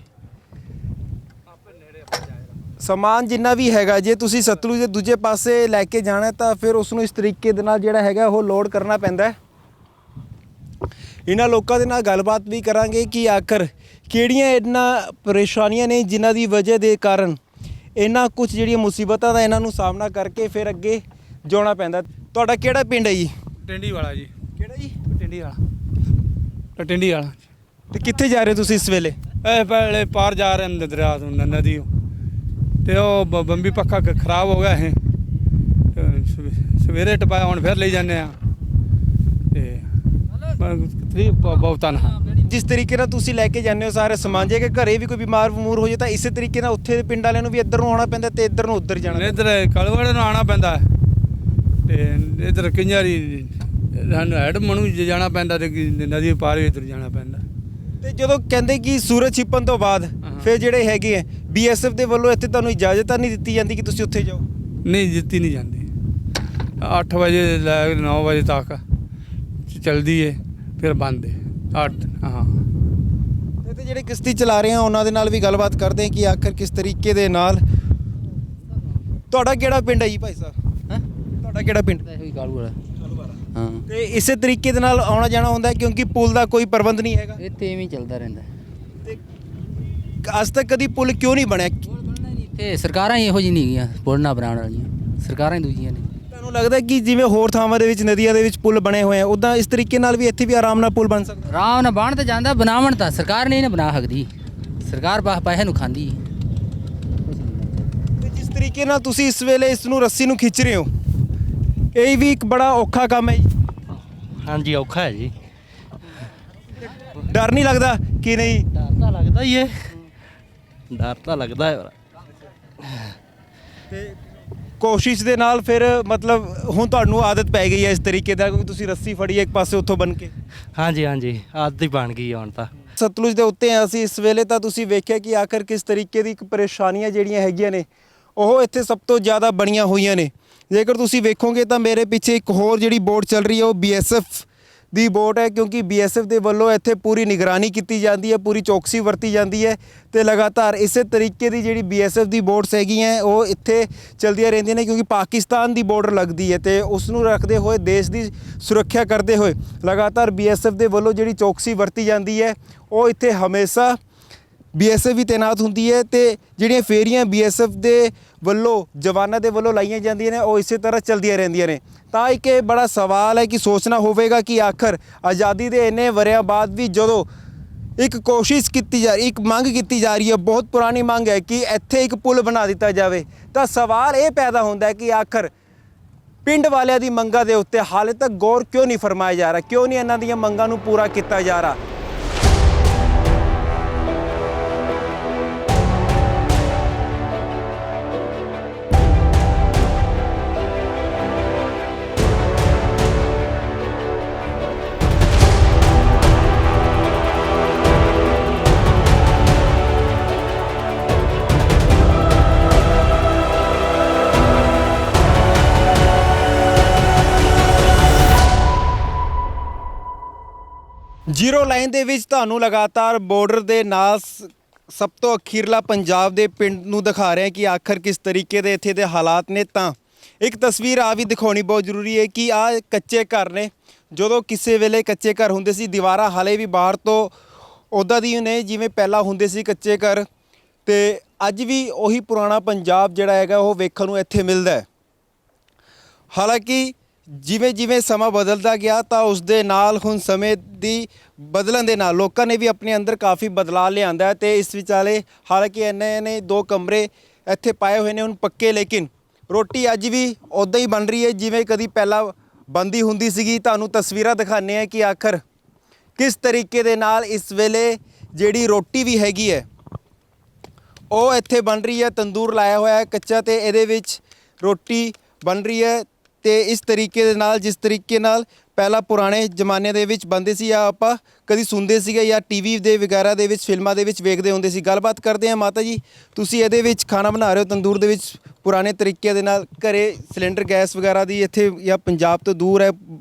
ਸਮਾਨ ਜਿੰਨਾ ਵੀ ਹੈਗਾ, ਜੇ ਤੁਸੀਂ ਸਤਲੁਜ ਦੇ ਦੂਜੇ ਪਾਸੇ ਲੈ ਕੇ ਜਾਣਾ ਤਾਂ ਫਿਰ ਉਸ ਨੂੰ ਇਸ ਤਰੀਕੇ ਦੇ ਨਾਲ ਜਿਹੜਾ ਹੈਗਾ ਉਹ ਲੋਡ ਕਰਨਾ ਪੈਂਦਾ ਹੈ। ਇਹਨਾਂ ਲੋਕਾਂ ਦੇ ਨਾਲ ਗੱਲਬਾਤ ਵੀ ਕਰਾਂਗੇ ਕਿ ਆਖਰ ਕਿਹੜੀਆਂ ਇਹਨਾਂ ਪਰੇਸ਼ਾਨੀਆਂ ਨੇ ਜਿਨ੍ਹਾਂ ਦੀ ਵਜ੍ਹਾ ਦੇ ਕਾਰਨ ਇਹਨਾਂ ਕੁਝ ਜਿਹੜੀਆਂ ਮੁਸੀਬਤਾਂ ਦਾ ਇਹਨਾਂ ਨੂੰ ਸਾਹਮਣਾ ਕਰਕੇ ਫਿਰ ਅੱਗੇ ਜਾਣਾ ਪੈਂਦਾ। ਤੁਹਾਡਾ ਕਿਹੜਾ ਪਿੰਡ ਹੈ ਜੀ? ਟਿੰਡੀ ਵਾਲਾ ਜੀ। ਕਿਹੜਾ ਜੀ? ਟਿੰਡੀ ਵਾਲਾ। ਟਿੰਡੀ ਵਾਲਾ। ਤੇ ਕਿੱਥੇ ਜਾ ਰਹੇ ਹੋ ਤੁਸੀਂ ਇਸ ਵੇਲੇ? ਇਹ ਪਹਿਲੇ ਪਾਰ ਜਾ ਰਹੇ ਨੇ ਦਰਿਆ ਤੋਂ, ਨਦੀ ਤੇ ਉਹ ਬੰਬੀ ਪੱਖਾ ਖਰਾਬ ਹੋ ਗਿਆ ਹੈ, ਸਵੇਰੇ ਟਪਾਇਆ ਹੁਣ ਫਿਰ ਲਈ ਜਾਂਦੇ ਆ ਤੇ ਤਕਲੀਫ ਬਹੁਤ ਆ ਨਾ। ਜਿਸ ਤਰੀਕੇ ਨਾਲ ਤੁਸੀਂ ਲੈ ਕੇ ਜਾਂਦੇ ਹੋ ਸਾਰੇ ਸਮਾਨ, ਜੇ ਕਿ ਘਰੇ ਵੀ ਕੋਈ ਬਿਮਾਰ ਬਮੂਰ ਹੋ ਜਾਏ ਤਾਂ ਇਸੇ ਤਰੀਕੇ ਨਾਲ ਉੱਥੇ ਦੇ ਪਿੰਡ ਵਾਲਿਆਂ ਨੂੰ ਵੀ ਇੱਧਰ ਨੂੰ ਆਉਣਾ ਪੈਂਦਾ ਤੇ ਇੱਧਰ ਨੂੰ ਉੱਧਰ ਜਾਣਾ ਪੈਂਦਾ। ਇੱਧਰ ਕਲਵੜੇ ਨੂੰ ਆਉਣਾ ਪੈਂਦਾ ਤੇ ਇੱਧਰ ਕਿੰਜਾਰੀ ਸਾਨੂੰ ਹੈਡ ਮਨੂ ਜਾਣਾ ਪੈਂਦਾ ਤੇ ਨਦੀ ਪਾਰ ਵੀ ਇੱਧਰ ਜਾਣਾ ਪੈਂਦਾ। ਤੇ ਜਦੋਂ ਕਹਿੰਦੇ ਕਿ ਸੂਰਜ ਛਿਪਣ ਤੋਂ ਬਾਅਦ ਫਿਰ ਜਿਹੜੇ ਹੈਗੇ ਆ BSF ਦੇ ਵੱਲੋਂ ਇੱਥੇ ਤੁਹਾਨੂੰ ਇਜਾਜ਼ਤ ਤਾਂ ਨਹੀਂ ਦਿੱਤੀ ਜਾਂਦੀ ਕਿ ਤੁਸੀਂ ਉੱਥੇ ਜਾਓ? ਨਹੀਂ ਦਿੱਤੀ ਨਹੀਂ ਜਾਂਦੀ। 8 ਵਜੇ ਲੈ ਕੇ 9 ਵਜੇ ਤੱਕ ਚਲਦੀ ਏ ਫਿਰ ਬੰਦ ਏ 8 ਹਾਂ। ਤੇ ਜਿਹੜੇ ਕਿਸ਼ਤੀ ਚਲਾ ਰਹੇ ਆ ਉਹਨਾਂ ਦੇ ਨਾਲ ਵੀ ਗੱਲਬਾਤ ਕਰਦੇ ਆ ਕਿ ਆਖਰ ਕਿਸ ਤਰੀਕੇ ਦੇ ਨਾਲ। ਤੁਹਾਡਾ ਕਿਹੜਾ ਪਿੰਡ ਹੈ ਜੀ ਭਾਈ ਸਾਹਿਬ? ਹੈ ਤੁਹਾਡਾ ਕਿਹੜਾ ਪਿੰਡ? ਕਾਲੂ ਵਾਲਾ ਹਾਂ। ਤੇ ਇਸੇ ਤਰੀਕੇ ਦੇ ਨਾਲ ਆਉਣਾ ਜਾਣਾ ਹੁੰਦਾ ਕਿਉਂਕਿ ਪੁਲ ਦਾ ਕੋਈ ਪ੍ਰਬੰਧ ਨਹੀਂ ਹੈਗਾ ਇੱਥੇ ਐਵੇਂ ਹੀ ਚੱਲਦਾ ਰਹਿੰਦਾ। ਤੇ ਅੱਜ ਤੱਕ ਕਦੀ ਪੁਲ ਕਿਉਂ ਨਹੀਂ ਬਣਿਆ? ਬਣਨਾ ਨਹੀਂ ਇੱਥੇ, ਸਰਕਾਰਾਂ ਹੀ ਇਹੋ ਜਿਹੀ ਨਹੀਂ ਹੈਗੀਆਂ ਪੁਲ ਨਾ ਬਣਾਉਣ ਵਾਲੀਆਂ, ਸਰਕਾਰਾਂ ਹੀ ਦੂਜੀਆਂ ਨੇ। ਤੁਹਾਨੂੰ ਲੱਗਦਾ ਕਿ ਜਿਵੇਂ ਹੋਰ ਥਾਵਾਂ ਦੇ ਵਿੱਚ ਨਦੀਆਂ ਦੇ ਵਿੱਚ ਪੁਲ ਬਣੇ ਹੋਏ ਆ ਉੱਦਾਂ ਇਸ ਤਰੀਕੇ ਨਾਲ ਵੀ ਇੱਥੇ ਵੀ ਆਰਾਮ ਨਾਲ ਪੁਲ ਬਣ ਸਕਦਾ? ਆਰਾਮ ਨਾਲ ਬਣ ਤਾਂ ਜਾਂਦਾ, ਬਣਾਵਣ ਤਾਂ ਸਰਕਾਰ ਨਹੀਂ ਨਾ ਬਣਾ ਸਕਦੀ, ਸਰਕਾਰ ਪੈਸੇ ਨੂੰ ਖਾਂਦੀ। ਤੇ ਜਿਸ ਤਰੀਕੇ ਨਾਲ ਤੁਸੀਂ ਇਸ ਵੇਲੇ ਇਸ ਨੂੰ ਰੱਸੀ ਨੂੰ ਖਿੱਚ ਰਹੇ ਹੋ ਇਹ ਵੀ ਇੱਕ ਬੜਾ ਔਖਾ ਕੰਮ ਹੈ ਜੀ। ਹਾਂਜੀ ਔਖਾ ਹੈ ਜੀ। ਡਰ ਨਹੀਂ ਲੱਗਦਾ ਕਿ ਨਹੀਂ? ਡਰ ਤਾਂ ਲੱਗਦਾ ਹੀ ਹੈ, ਡਰ ਤਾਂ ਲੱਗਦਾ ਹੈ। ਤੇ ਕੋਸ਼ਿਸ਼ ਦੇ ਨਾਲ ਫਿਰ ਮਤਲਬ ਹੁਣ ਤੁਹਾਨੂੰ ਆਦਤ ਪੈ ਗਈ ਹੈ ਇਸ ਤਰੀਕੇ ਦਾ ਕਿਉਂਕਿ ਤੁਸੀਂ ਰੱਸੀ ਫੜੀ ਹੈ ਇੱਕ ਪਾਸੇ ਉੱਥੋਂ ਬਣ ਕੇ? ਹਾਂਜੀ ਹਾਂਜੀ ਆਦਤ ਹੀ ਬਣ ਗਈ ਹੁਣ ਤਾਂ। ਸਤਲੁਜ ਦੇ ਉੱਤੇ ਹਾਂ ਅਸੀਂ ਇਸ ਵੇਲੇ, ਤਾਂ ਤੁਸੀਂ ਵੇਖਿਆ ਕਿ ਆਖਰ ਕਿਸ ਤਰੀਕੇ ਦੀ ਇੱਕ ਪਰੇਸ਼ਾਨੀਆਂ ਜਿਹੜੀਆਂ ਹੈਗੀਆਂ ਨੇ ਉਹ ਇੱਥੇ ਸਭ ਤੋਂ ਜ਼ਿਆਦਾ ਬਣੀਆਂ ਹੋਈਆਂ ਨੇ। ਜੇਕਰ ਤੁਸੀਂ ਵੇਖੋਗੇ ਤਾਂ ਮੇਰੇ ਪਿੱਛੇ ਇੱਕ ਹੋਰ ਜਿਹੜੀ ਬੋਟ ਚੱਲ ਰਹੀ ਹੈ ਉਹ BSF ਦੀ ਬੋਟ ਹੈ ਕਿਉਂਕਿ BSF ਦੇ ਵੱਲੋਂ ਇੱਥੇ ਪੂਰੀ ਨਿਗਰਾਨੀ ਕੀਤੀ ਜਾਂਦੀ ਹੈ, ਪੂਰੀ ਚੌਕਸੀ ਵਰਤੀ ਜਾਂਦੀ ਹੈ ਤੇ ਲਗਾਤਾਰ ਇਸੇ ਤਰੀਕੇ ਦੀ ਜਿਹੜੀ BSF ਦੀ ਬੋਟਸ ਹੈਗੀਆਂ ਉਹ ਇੱਥੇ ਚਲਦੀਆਂ ਰਹਿੰਦੀਆਂ ਨੇ ਕਿਉਂਕਿ ਪਾਕਿਸਤਾਨ ਦੀ ਬਾਰਡਰ ਲੱਗਦੀ ਹੈ ਤੇ ਉਸ ਨੂੰ ਰੱਖਦੇ ਹੋਏ ਦੇਸ਼ ਦੀ ਸੁਰੱਖਿਆ ਕਰਦੇ ਹੋਏ ਲਗਾਤਾਰ BSF ਦੇ ਵੱਲੋਂ ਜਿਹੜੀ ਚੌਕਸੀ ਵਰਤੀ ਜਾਂਦੀ ਹੈ ਉਹ ਇੱਥੇ ਹਮੇਸ਼ਾ BSF ਵੀ ਤੈਨਾਤ ਹੁੰਦੀ ਹੈ ਤੇ ਜਿਹੜੀਆਂ ਫੇਰੀਆਂ BSF ਦੇ ਵੱਲੋਂ ਜਵਾਨਾਂ ਦੇ ਵੱਲੋਂ ਲਾਈਆਂ ਜਾਂਦੀਆਂ ਨੇ ਉਹ ਇਸੇ ਤਰ੍ਹਾਂ ਚਲਦੀਆਂ ਰਹਿੰਦੀਆਂ ਨੇ। ਤਾਂ ਇੱਕ ਇਹ ਬੜਾ ਸਵਾਲ ਹੈ ਕਿ ਸੋਚਣਾ ਹੋਵੇਗਾ ਕਿ ਆਖਰ ਆਜ਼ਾਦੀ ਦੇ ਇੰਨੇ ਵਰ੍ਹਿਆਂ ਬਾਅਦ ਵੀ ਜਦੋਂ ਇੱਕ ਕੋਸ਼ਿਸ਼ ਕੀਤੀ ਜਾ ਰਹੀ, ਇੱਕ ਮੰਗ ਕੀਤੀ ਜਾ ਰਹੀ ਹੈ, ਬਹੁਤ ਪੁਰਾਣੀ ਮੰਗ ਹੈ ਕਿ ਇੱਥੇ ਇੱਕ ਪੁਲ ਬਣਾ ਦਿੱਤਾ ਜਾਵੇ, ਤਾਂ ਸਵਾਲ ਇਹ ਪੈਦਾ ਹੁੰਦਾ ਹੈ ਕਿ ਆਖਰ ਪਿੰਡ ਵਾਲਿਆਂ ਦੀ ਮੰਗਾਂ ਦੇ ਉੱਤੇ ਹਾਲੇ ਤੱਕ ਗੌਰ ਕਿਉਂ ਨਹੀਂ ਫਰਮਾਇਆ ਜਾ ਰਿਹਾ, ਕਿਉਂ ਨਹੀਂ ਇਹਨਾਂ ਦੀਆਂ ਮੰਗਾਂ ਨੂੰ ਪੂਰਾ ਕੀਤਾ ਜਾ ਰਿਹਾ। ਜ਼ੀਰੋ ਲਾਈਨ ਦੇ ਵਿੱਚ ਤੁਹਾਨੂੰ ਲਗਾਤਾਰ ਬਾਰਡਰ ਦੇ ਨਾਲ ਸਭ ਤੋਂ ਅਖੀਰਲਾ ਪੰਜਾਬ ਦੇ ਪਿੰਡ ਨੂੰ ਦਿਖਾ ਰਹੇ ਹਾਂ ਕਿ ਆਖਰ ਕਿਸ ਤਰੀਕੇ ਦੇ ਇੱਥੇ ਦੇ ਹਾਲਾਤ ਨੇ। ਤਾਂ ਇੱਕ ਤਸਵੀਰ ਆ ਵੀ ਦਿਖਾਉਣੀ ਬਹੁਤ ਜ਼ਰੂਰੀ ਹੈ ਕਿ ਆ ਕੱਚੇ ਘਰ ਨੇ। ਜਦੋਂ ਕਿਸੇ ਵੇਲੇ ਕੱਚੇ ਘਰ ਹੁੰਦੇ ਸੀ, ਦੀਵਾਰਾਂ ਹਾਲੇ ਵੀ ਬਾਹਰ ਤੋਂ ਉੱਦਾਂ ਦੀ ਨੇ ਜਿਵੇਂ ਪਹਿਲਾਂ ਹੁੰਦੇ ਸੀ ਕੱਚੇ ਘਰ, ਤੇ ਅੱਜ ਵੀ ਉਹੀ ਪੁਰਾਣਾ ਪੰਜਾਬ ਜਿਹੜਾ ਹੈਗਾ ਉਹ ਵੇਖਣ ਨੂੰ ਇੱਥੇ ਮਿਲਦਾ ਹੈ। ਹਾਲਾਂਕਿ ਜਿਵੇਂ ਜਿਵੇਂ ਸਮਾਂ ਬਦਲਦਾ ਗਿਆ ਤਾਂ ਉਸ ਦੇ ਨਾਲ ਹੁਣ ਸਮੇਂ ਦੀ ਬਦਲਣ ਦੇ ਨਾਲ ਲੋਕਾਂ ਨੇ ਵੀ ਆਪਣੇ ਅੰਦਰ ਕਾਫੀ ਬਦਲਾਅ ਲਿਆਂਦਾ ਤੇ ਇਸ ਵਿਚਾਲੇ ਹਾਲਾਂਕਿ ਇਹਨਾਂ ਨੇ 2 ਕਮਰੇ ਇੱਥੇ ਪਾਏ ਹੋਏ ਨੇ ਹੁਣ ਪੱਕੇ, ਲੇਕਿਨ ਰੋਟੀ ਅੱਜ ਵੀ ਉੱਦਾਂ ਹੀ ਬਣ ਰਹੀ ਹੈ ਜਿਵੇਂ ਕਦੀ ਪਹਿਲਾਂ ਬਣਦੀ ਹੁੰਦੀ ਸੀਗੀ। ਤੁਹਾਨੂੰ ਤਸਵੀਰਾਂ ਦਿਖਾਉਂਦੇ ਹਾਂ ਕਿ ਆਖਰ ਕਿਸ ਤਰੀਕੇ ਦੇ ਨਾਲ ਇਸ ਵੇਲੇ ਜਿਹੜੀ ਰੋਟੀ ਵੀ ਹੈਗੀ ਹੈ ਉਹ ਇੱਥੇ ਬਣ ਰਹੀ ਹੈ। ਤੰਦੂਰ ਲਾਇਆ ਹੋਇਆ ਹੈ ਕੱਚਾ ਤੇ ਇਹਦੇ ਵਿੱਚ ਰੋਟੀ ਬਣ ਰਹੀ ਹੈ ਤੇ ਇਸ ਤਰੀਕੇ ਦੇ ਨਾਲ ਜਿਸ ਤਰੀਕੇ ਨਾਲ ਪਹਿਲਾਂ ਪੁਰਾਣੇ ਜ਼ਮਾਨੇ ਦੇ ਵਿੱਚ ਬਣਦੇ ਸੀ ਜਾਂ ਆਪਾਂ ਕਦੀ ਸੁਣਦੇ ਸੀਗੇ ਜਾਂ TV ਦੇ ਵਗੈਰਾ ਦੇ ਵਿੱਚ ਫਿਲਮਾਂ ਦੇ ਵਿੱਚ ਵੇਖਦੇ ਹੁੰਦੇ ਸੀ। ਗੱਲਬਾਤ ਕਰਦੇ ਹਾਂ ਮਾਤਾ ਜੀ, ਤੁਸੀਂ ਇਹਦੇ ਵਿੱਚ ਖਾਣਾ ਬਣਾ ਰਹੇ ਹੋ ਤੰਦੂਰ ਦੇ ਵਿੱਚ ਪੁਰਾਣੇ ਤਰੀਕੇ ਦੇ ਨਾਲ, ਘਰੇ ਸਿਲੰਡਰ ਗੈਸ ਵਗੈਰਾ ਦੀ ਇੱਥੇ ਜਾਂ ਪੰਜਾਬ ਤੋਂ ਦੂਰ ਹੈ,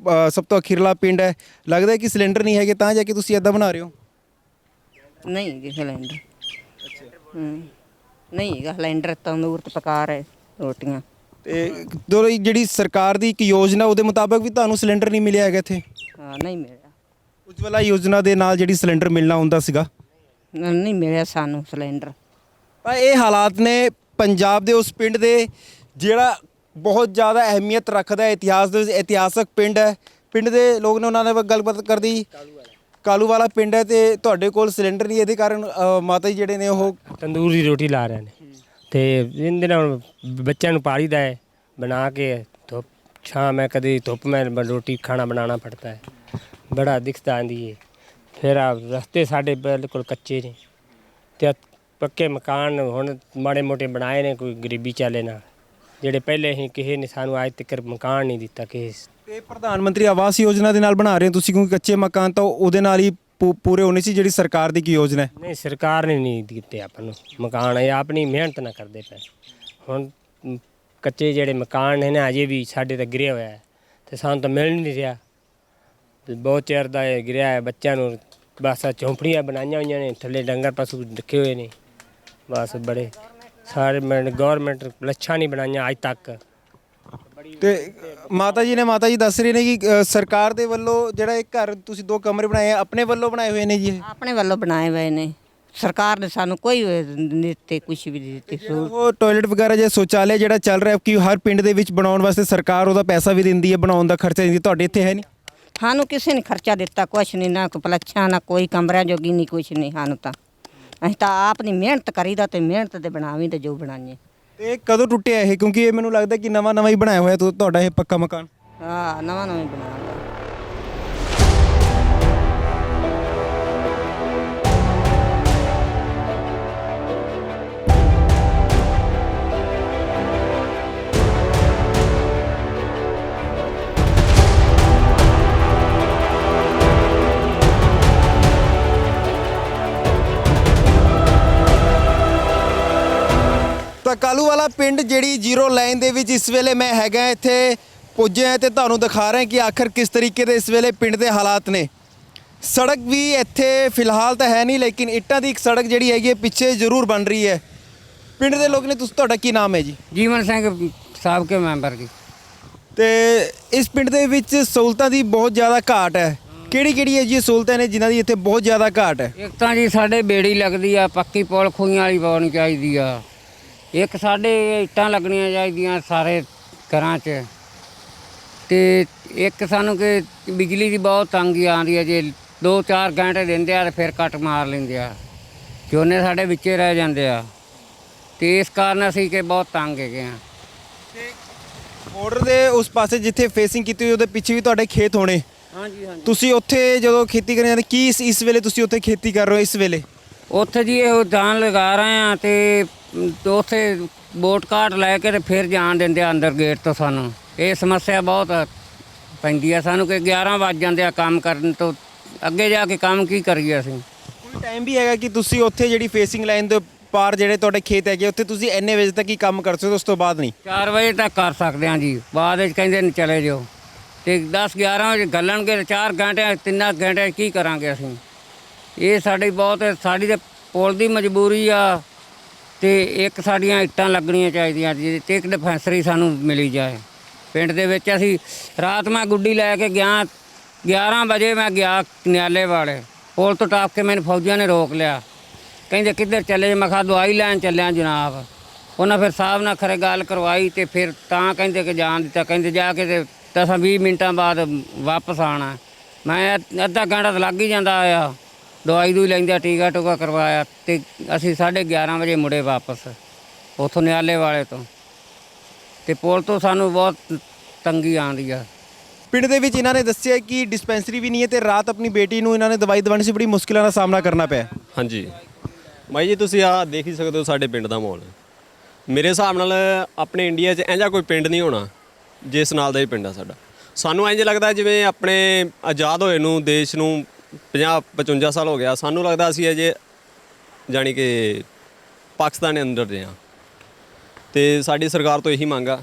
ਸਭ ਤੋਂ ਅਖੀਰਲਾ ਪਿੰਡ ਹੈ, ਲੱਗਦਾ ਕਿ ਸਿਲੰਡਰ ਨਹੀਂ ਹੈਗੇ ਤਾਂ ਜਾ ਕੇ ਤੁਸੀਂ ਇੱਦਾਂ ਬਣਾ ਰਹੇ ਹੋ? ਨਹੀਂ ਜੀ ਸਿਲੰਡਰ ਨਹੀਂ ਹੈਗਾ, ਸਿਲੰਡਰ ਤੰਦੂਰ ਤੇ ਪਕਾ ਰਹੇ ਰੋਟੀਆਂ। ਤੇ ਜਿਹੜੀ ਸਰਕਾਰ ਦੀ ਇੱਕ ਯੋਜਨਾ ਉਹਦੇ ਮੁਤਾਬਕ ਵੀ ਤੁਹਾਨੂੰ ਸਿਲੰਡਰ ਨਹੀਂ ਮਿਲਿਆ ਹੈਗਾ ਇੱਥੇ? ਹਾਂ ਨਹੀਂ ਮਿਲਿਆ। ਉਜਵਲਾ ਯੋਜਨਾ ਦੇ ਨਾਲ ਜਿਹੜੀ ਸਿਲੰਡਰ ਮਿਲਣਾ ਹੁੰਦਾ ਸੀਗਾ ਨਹੀਂ ਮਿਲਿਆ ਸਾਨੂੰ ਸਿਲੰਡਰ। ਤਾਂ ਇਹ ਹਾਲਾਤ ਨੇ ਪੰਜਾਬ ਦੇ ਉਸ ਪਿੰਡ ਦੇ ਜਿਹੜਾ ਬਹੁਤ ਜ਼ਿਆਦਾ ਅਹਿਮੀਅਤ ਰੱਖਦਾ ਹੈ ਇਤਿਹਾਸ ਦੇ ਵਿੱਚ, ਇਤਿਹਾਸਕ ਪਿੰਡ ਹੈ। ਪਿੰਡ ਦੇ ਲੋਕ ਨੇ ਉਹਨਾਂ ਨਾਲ ਗੱਲਬਾਤ ਕਰਦੀ, ਕਾਲੂ ਵਾਲਾ ਪਿੰਡ ਹੈ ਤੇ ਤੁਹਾਡੇ ਕੋਲ ਸਿਲੰਡਰ ਨਹੀਂ, ਇਹਦੇ ਕਾਰਨ ਮਾਤਾ ਜੀ ਜਿਹੜੇ ਨੇ ਉਹ ਤੰਦੂਰ ਦੀ ਰੋਟੀ ਲਾ ਰਹੇ ਨੇ ਤੇ ਇਹਦੇ ਨਾਲ ਬੱਚਿਆਂ ਨੂੰ ਪਾਲੀਦਾ ਹੈ ਬਣਾ ਕੇ छाँ में कभी धूप में रोटी खाना बनाना पड़ता है, बड़ा दिक्कत आती है। फिर रस्ते साढ़े बिल्कुल कच्चे ने ते पक्के मकान हुण माड़े मोटे बनाए ने, कोई गरीबी चाले ना, ਜਿਹੜੇ ਪਹਿਲੇ ਹੀ ਕਿਸੇ ਨੇ ਸਾਨੂੰ ਅੱਜ ਤੱਕ ਮਕਾਨ ਨਹੀਂ ਦਿੱਤਾ ਕਿਸੇ। ਤੇ ਪ੍ਰਧਾਨ ਮੰਤਰੀ ਆਵਾਸ ਯੋਜਨਾ ਦੇ ਨਾਲ ਬਣਾ ਰਹੇ ਹੋ ਤੁਸੀਂ, ਕਿਉਂਕਿ ਕੱਚੇ ਮਕਾਨ ਤਾਂ ਉਹਦੇ ਨਾਲ ਹੀ ਪੂਰੇ ਹੋਣੇ ਸੀ। ਜਿਹੜੀ ਸਰਕਾਰ ਦੀ ਕੀ ਯੋਜਨਾ ਹੈ? ਨਹੀਂ, ਸਰਕਾਰ ਨੇ ਨਹੀਂ ਦਿੱਤੇ ਆਪਾਂ ਨੂੰ ਮਕਾਨ, ਇਹ ਆਪਣੀ ਮਿਹਨਤ ਨਾ ਕਰਦੇ ਪਏ। ਹੁਣ ਕੱਚੇ ਜਿਹੜੇ ਮਕਾਨ ਨੇ ਨਾ ਅਜੇ ਵੀ ਸਾਡੇ ਤਾਂ ਗਿਰਿਆ ਹੋਇਆ ਹੈ ਤੇ ਸਾਨੂੰ ਤਾਂ ਮਿਲ ਨਹੀਂ ਰਿਹਾ। ਬਹੁਤ ਚਿਰ ਦਾ ਇਹ ਗਿਰਿਆ ਹੈ। ਬੱਚਿਆਂ ਨੂੰ ਬਸ ਝੌਂਪੜੀਆਂ ਬਣਾਈਆਂ ਹੋਈਆਂ ਨੇ, ਥੱਲੇ ਡੰਗਰ ਪਸ਼ੂ ਰੱਖੇ ਹੋਏ ਨੇ, ਬਸ ਬੜੇ ਸਾਰੇ ਗੌਰਮੈਂਟ ਲੱਛਾਂ ਨਹੀਂ ਬਣਾਈਆਂ ਅੱਜ ਤੱਕ। ਤੇ ਮਾਤਾ ਜੀ ਦੱਸ ਰਹੇ ਨੇ ਕਿ ਸਰਕਾਰ ਦੇ ਵੱਲੋਂ ਜਿਹੜਾ ਇੱਕ ਘਰ ਤੁਸੀਂ 2 ਕਮਰੇ ਬਣਾਏ ਆ, ਆਪਣੇ ਵੱਲੋਂ ਬਣਾਏ ਹੋਏ ਨੇ ਜੀ ਇਹ? ਆਪਣੇ ਵੱਲੋਂ ਬਣਾਏ ਹੋਏ ਨੇ, ਸਰਕਾਰ ਨੇ ਸਾਨੂੰ ਕੋਈ ਦਿੱਤੇ ਕੁਛ ਵੀ ਨਹੀਂ ਦਿੱਤੀ ਸਹੂਲਤ। ਉਹ ਟਾਇਲਟ ਵਗੈਰਾ ਜਾਂ ਸ਼ੌਚਾਲਿਆ ਜਿਹੜਾ ਚੱਲ ਰਿਹਾ ਕਿ ਹਰ ਪਿੰਡ ਦੇ ਵਿੱਚ ਬਣਾਉਣ ਵਾਸਤੇ ਸਰਕਾਰ ਉਹਦਾ ਪੈਸਾ ਵੀ ਦਿੰਦੀ ਹੈ, ਬਣਾਉਣ ਦਾ ਖਰਚਾ ਦਿੰਦੀ, ਤੁਹਾਡੇ ਇੱਥੇ ਹੈ ਨਹੀਂ? ਸਾਨੂੰ ਕਿਸੇ ਨੇ ਖਰਚਾ ਦਿੱਤਾ ਕੁਛ ਨਹੀਂ, ਨਾ ਕੋਈ ਪਲੱਛਾ ਨਾ ਕੋਈ ਕਮਰਿਆਂ ਜੋਗੀ ਨਹੀਂ ਕੁਛ ਨਹੀਂ ਸਾਨੂੰ ਤਾਂ। ਅਸੀਂ ਤਾਂ ਆਪਣੀ ਮਿਹਨਤ ਕਰੀਦਾ ਤੇ ਮਿਹਨਤ ਦੇ ਬਣਾਵੀਂ ਤੇ ਜੋ ਬਣਾਈਏ। ਤੇ ਕਦੋਂ ਟੁੱਟਿਆ ਇਹ? ਕਿਉਂਕਿ ਇਹ ਮੈਨੂੰ ਲੱਗਦਾ ਕਿ ਨਵਾਂ ਹੀ ਬਣਾਇਆ ਹੋਇਆ ਤੁਹਾਡਾ ਇਹ ਪੱਕਾ ਮਕਾਨ। ਹਾਂ, ਨਵਾਂ ਹੀ ਬਣਾ ਲਿਆ। ਤਾਂ ਕਾਲੂਵਾਲਾ ਪਿੰਡ ਜਿਹੜੀ ਜ਼ੀਰੋ ਲਾਈਨ ਦੇ ਵਿੱਚ ਇਸ ਵੇਲੇ ਮੈਂ ਹੈਗਾ ਇੱਥੇ ਪੁੱਜਿਆ ਤੇ ਤੁਹਾਨੂੰ ਦਿਖਾ ਰਿਹਾ ਕਿ ਆਖਰ ਕਿਸ ਤਰੀਕੇ ਦੇ ਇਸ ਵੇਲੇ ਪਿੰਡ ਦੇ ਹਾਲਾਤ ਨੇ। ਸੜਕ ਵੀ ਇੱਥੇ ਫਿਲਹਾਲ ਤਾਂ ਹੈ ਨਹੀਂ, ਲੇਕਿਨ ਇੱਟਾਂ ਦੀ ਇੱਕ ਸੜਕ ਜਿਹੜੀ ਹੈਗੀ ਪਿੱਛੇ ਜ਼ਰੂਰ ਬਣ ਰਹੀ ਹੈ। ਪਿੰਡ ਦੇ ਲੋਕ ਨੇ, ਤੁਹਾਡਾ ਕੀ ਨਾਮ ਹੈ ਜੀ? ਜੀਵਨ ਸਿੰਘ ਸਾਬਕੇ ਮੈਂਬਰ ਜੀ। ਤੇ ਇਸ ਪਿੰਡ ਦੇ ਵਿੱਚ ਸਹੂਲਤਾਂ ਦੀ ਬਹੁਤ ਜ਼ਿਆਦਾ ਘਾਟ ਹੈ। ਕਿਹੜੀ ਹੈ ਜੀ ਸਹੂਲਤਾਂ ਨੇ ਜਿਨ੍ਹਾਂ ਦੀ ਇੱਥੇ ਬਹੁਤ ਜ਼ਿਆਦਾ ਘਾਟ ਹੈ? ਇੱਕ ਤਾਂ ਜੀ ਸਾਡੇ ਬੇੜੀ ਲੱਗਦੀ ਆ, ਪੱਕੀ ਪੁਲ ਖੂਹੀਆਂ ਵਾਲੀ ਪਾਉਣੀ ਚਾਹੀਦੀ ਆ। ਇੱਕ ਸਾਡੇ ਇੱਟਾਂ ਲੱਗਣੀਆਂ ਚਾਹੀਦੀਆਂ ਸਾਰੇ ਘਰਾਂ 'ਚ। ਤੇ ਇੱਕ ਸਾਨੂੰ ਕਿ ਬਿਜਲੀ ਦੀ ਬਹੁਤ ਤੰਗੀ ਆਉਂਦੀ ਹੈ, ਜੇ 2-4 ਘੰਟੇ ਦਿੰਦੇ ਆ ਤੇ ਫਿਰ ਕੱਟ ਮਾਰ ਲੈਂਦੇ ਆ, ਝੋਨੇ ਸਾਡੇ ਵਿੱਚੇ ਰਹਿ ਜਾਂਦੇ ਆ। ਤੇ ਇਸ ਕਾਰਨ ਅਸੀਂ ਕਿ ਬਹੁਤ ਤੰਗ ਹੈਗੇ ਆ। ਬਾਰਡਰ ਦੇ ਉਸ ਪਾਸੇ ਜਿੱਥੇ ਫੇਸਿੰਗ ਕੀਤੀ ਹੋਈ ਉਹਦੇ ਪਿੱਛੇ ਵੀ ਤੁਹਾਡੇ ਖੇਤ ਹੋਣੇ? ਹਾਂਜੀ। ਤੁਸੀਂ ਉੱਥੇ ਜਦੋਂ ਖੇਤੀ ਕਰਨ ਜਾਂਦੇ ਕੀ ਇਸ ਵੇਲੇ ਤੁਸੀਂ ਉੱਥੇ ਖੇਤੀ ਕਰ ਰਹੇ ਹੋ ਇਸ ਵੇਲੇ? ਉੱਥੇ ਜੀ ਇਹ ਜਾਨ ਲਗਾ ਰਹੇ ਆ ਤੇ ਉੱਥੇ ਵੋਟ ਕਾਰਡ ਲੈ ਕੇ ਤੇ ਫਿਰ ਜਾਣ ਦਿੰਦੇ ਆ ਅੰਦਰ ਗੇਟ ਤੋਂ। ਸਾਨੂੰ ਇਹ ਸਮੱਸਿਆ ਬਹੁਤ ਪੈਂਦੀ ਆ ਸਾਨੂੰ ਕਿ 11 ਵੱਜ ਜਾਂਦੇ ਆ ਕੰਮ ਕਰਨ ਤੋਂ, ਅੱਗੇ ਜਾ ਕੇ ਕੰਮ ਕੀ ਕਰੀਏ ਅਸੀਂ। ਕੋਈ ਟਾਈਮ ਵੀ ਹੈਗਾ ਕਿ ਤੁਸੀਂ ਉੱਥੇ ਜਿਹੜੀ ਫੇਸਿੰਗ ਲਾਈਨ ਦੇ ਪਾਰ ਜਿਹੜੇ ਤੁਹਾਡੇ ਖੇਤ ਹੈਗੇ ਉੱਥੇ ਤੁਸੀਂ ਇੰਨੇ ਵਜੇ ਤੱਕ ਹੀ ਕੰਮ ਕਰ ਸਕਦੇ ਹੋ, ਉਸ ਤੋਂ ਬਾਅਦ ਨਹੀਂ? 4 ਵਜੇ ਤੱਕ ਕਰ ਸਕਦੇ ਹਾਂ ਜੀ, ਬਾਅਦ ਵਿੱਚ ਕਹਿੰਦੇ ਨੇ ਚਲੇ ਜਾਓ। ਤੇ 10-11 ਵਜੇ ਗੱਲਣਗੇ, 4 ਘੰਟੇ 3 ਘੰਟੇ ਕੀ ਕਰਾਂਗੇ ਅਸੀਂ। ਇਹ ਸਾਡੀ ਤਾਂ ਪੁਲ ਦੀ ਮਜਬੂਰੀ ਆ। ਤੇ ਇੱਕ ਸਾਡੀਆਂ ਇੱਟਾਂ ਲੱਗਣੀਆਂ ਚਾਹੀਦੀਆਂ ਜੀ, ਤੇ ਇੱਕ ਡਿਫੈਂਸਰੀ ਸਾਨੂੰ ਮਿਲੀ ਜਾਏ ਪਿੰਡ ਦੇ ਵਿੱਚ। ਅਸੀਂ ਰਾਤ ਮੈਂ ਗੁੱਡੀ ਲੈ ਕੇ ਗਿਆ, 11 ਵਜੇ ਮੈਂ ਗਿਆ ਨਿਆਲੇ ਵਾਲੇ ਪੁਲ ਤੋਂ ਟੱਪ ਕੇ ਮੈਨੂੰ ਫੌਜੀਆਂ ਨੇ ਰੋਕ ਲਿਆ, ਕਹਿੰਦੇ ਕਿੱਧਰ ਚੱਲੇ? ਮੈਂ ਕਿਹਾ ਦਵਾਈ ਲੈਣ ਚੱਲਿਆ ਜਨਾਬ। ਉਹਨਾਂ ਫਿਰ ਸਾਹਿਬ ਨਾਲ ਖਰੇ ਗੱਲ ਕਰਵਾਈ ਤੇ ਫਿਰ ਤਾਂ ਕਹਿੰਦੇ ਕਿ ਜਾਣ ਦਿੱਤਾ। ਕਹਿੰਦੇ ਜਾ ਕੇ ਤੇ 10-20 ਮਿੰਟਾਂ ਬਾਅਦ ਵਾਪਸ ਆਉਣਾ। ਮੈਂ ਅੱਧਾ ਘੰਟਾ ਤਾਂ ਲੱਗ ਹੀ ਜਾਂਦਾ ਆ, ਦਵਾਈ ਦੂਈ ਲੈਂਦਾ, ਟੀਕਾ ਟੂਕਾ ਕਰਵਾਇਆ ਤੇ ਅਸੀਂ 11:30 ਵਜੇ ਮੁੜੇ ਵਾਪਸ ਉੱਥੋਂ ਨਿਆਲੇ ਵਾਲੇ ਤੋਂ। ਤੇ ਪੁਲ ਤੋਂ ਸਾਨੂੰ ਬਹੁਤ ਤੰਗੀ ਆਉਂਦੀ ਆ। ਪਿੰਡ ਦੇ ਵਿੱਚ ਇਹਨਾਂ ਨੇ ਦੱਸਿਆ ਕਿ ਡਿਸਪੈਂਸਰੀ ਵੀ ਨਹੀਂ ਹੈ ਤੇ ਰਾਤ ਆਪਣੀ ਬੇਟੀ ਨੂੰ ਇਹਨਾਂ ਨੇ ਦਵਾਈ ਦਿਵਾਉਣੀ ਸੀ, ਬੜੀ ਮੁਸ਼ਕਿਲਾਂ ਦਾ ਸਾਹਮਣਾ ਕਰਨਾ ਪਿਆ। ਹਾਂਜੀ ਬਾਈ ਜੀ, ਤੁਸੀਂ ਆਹ ਦੇਖ ਹੀ ਸਕਦੇ ਹੋ ਸਾਡੇ ਪਿੰਡ ਦਾ ਮਾਹੌਲ। ਮੇਰੇ ਹਿਸਾਬ ਨਾਲ ਆਪਣੇ ਇੰਡੀਆ 'ਚ ਇੰਜਾ ਕੋਈ ਪਿੰਡ ਨਹੀਂ ਹੋਣਾ ਜਿਸ ਨਾਲ ਦਾ ਹੀ ਪਿੰਡ ਆ ਸਾਡਾ। ਸਾਨੂੰ ਇੰਜ ਲੱਗਦਾ ਜਿਵੇਂ ਆਪਣੇ ਆਜ਼ਾਦ ਹੋਏ ਨੂੰ ਦੇਸ਼ ਨੂੰ 50-55 ਸਾਲ ਹੋ ਗਿਆ। ਸਾਨੂੰ ਲੱਗਦਾ ਅਸੀਂ ਅਜੇ ਜਾਣੀ ਕਿ ਪਾਕਿਸਤਾਨ ਦੇ ਅੰਦਰ ਦੇ ਹਾਂ। ਤੇ ਸਾਡੀ ਸਰਕਾਰ ਤੋਂ ਇਹੀ ਮੰਗ ਆ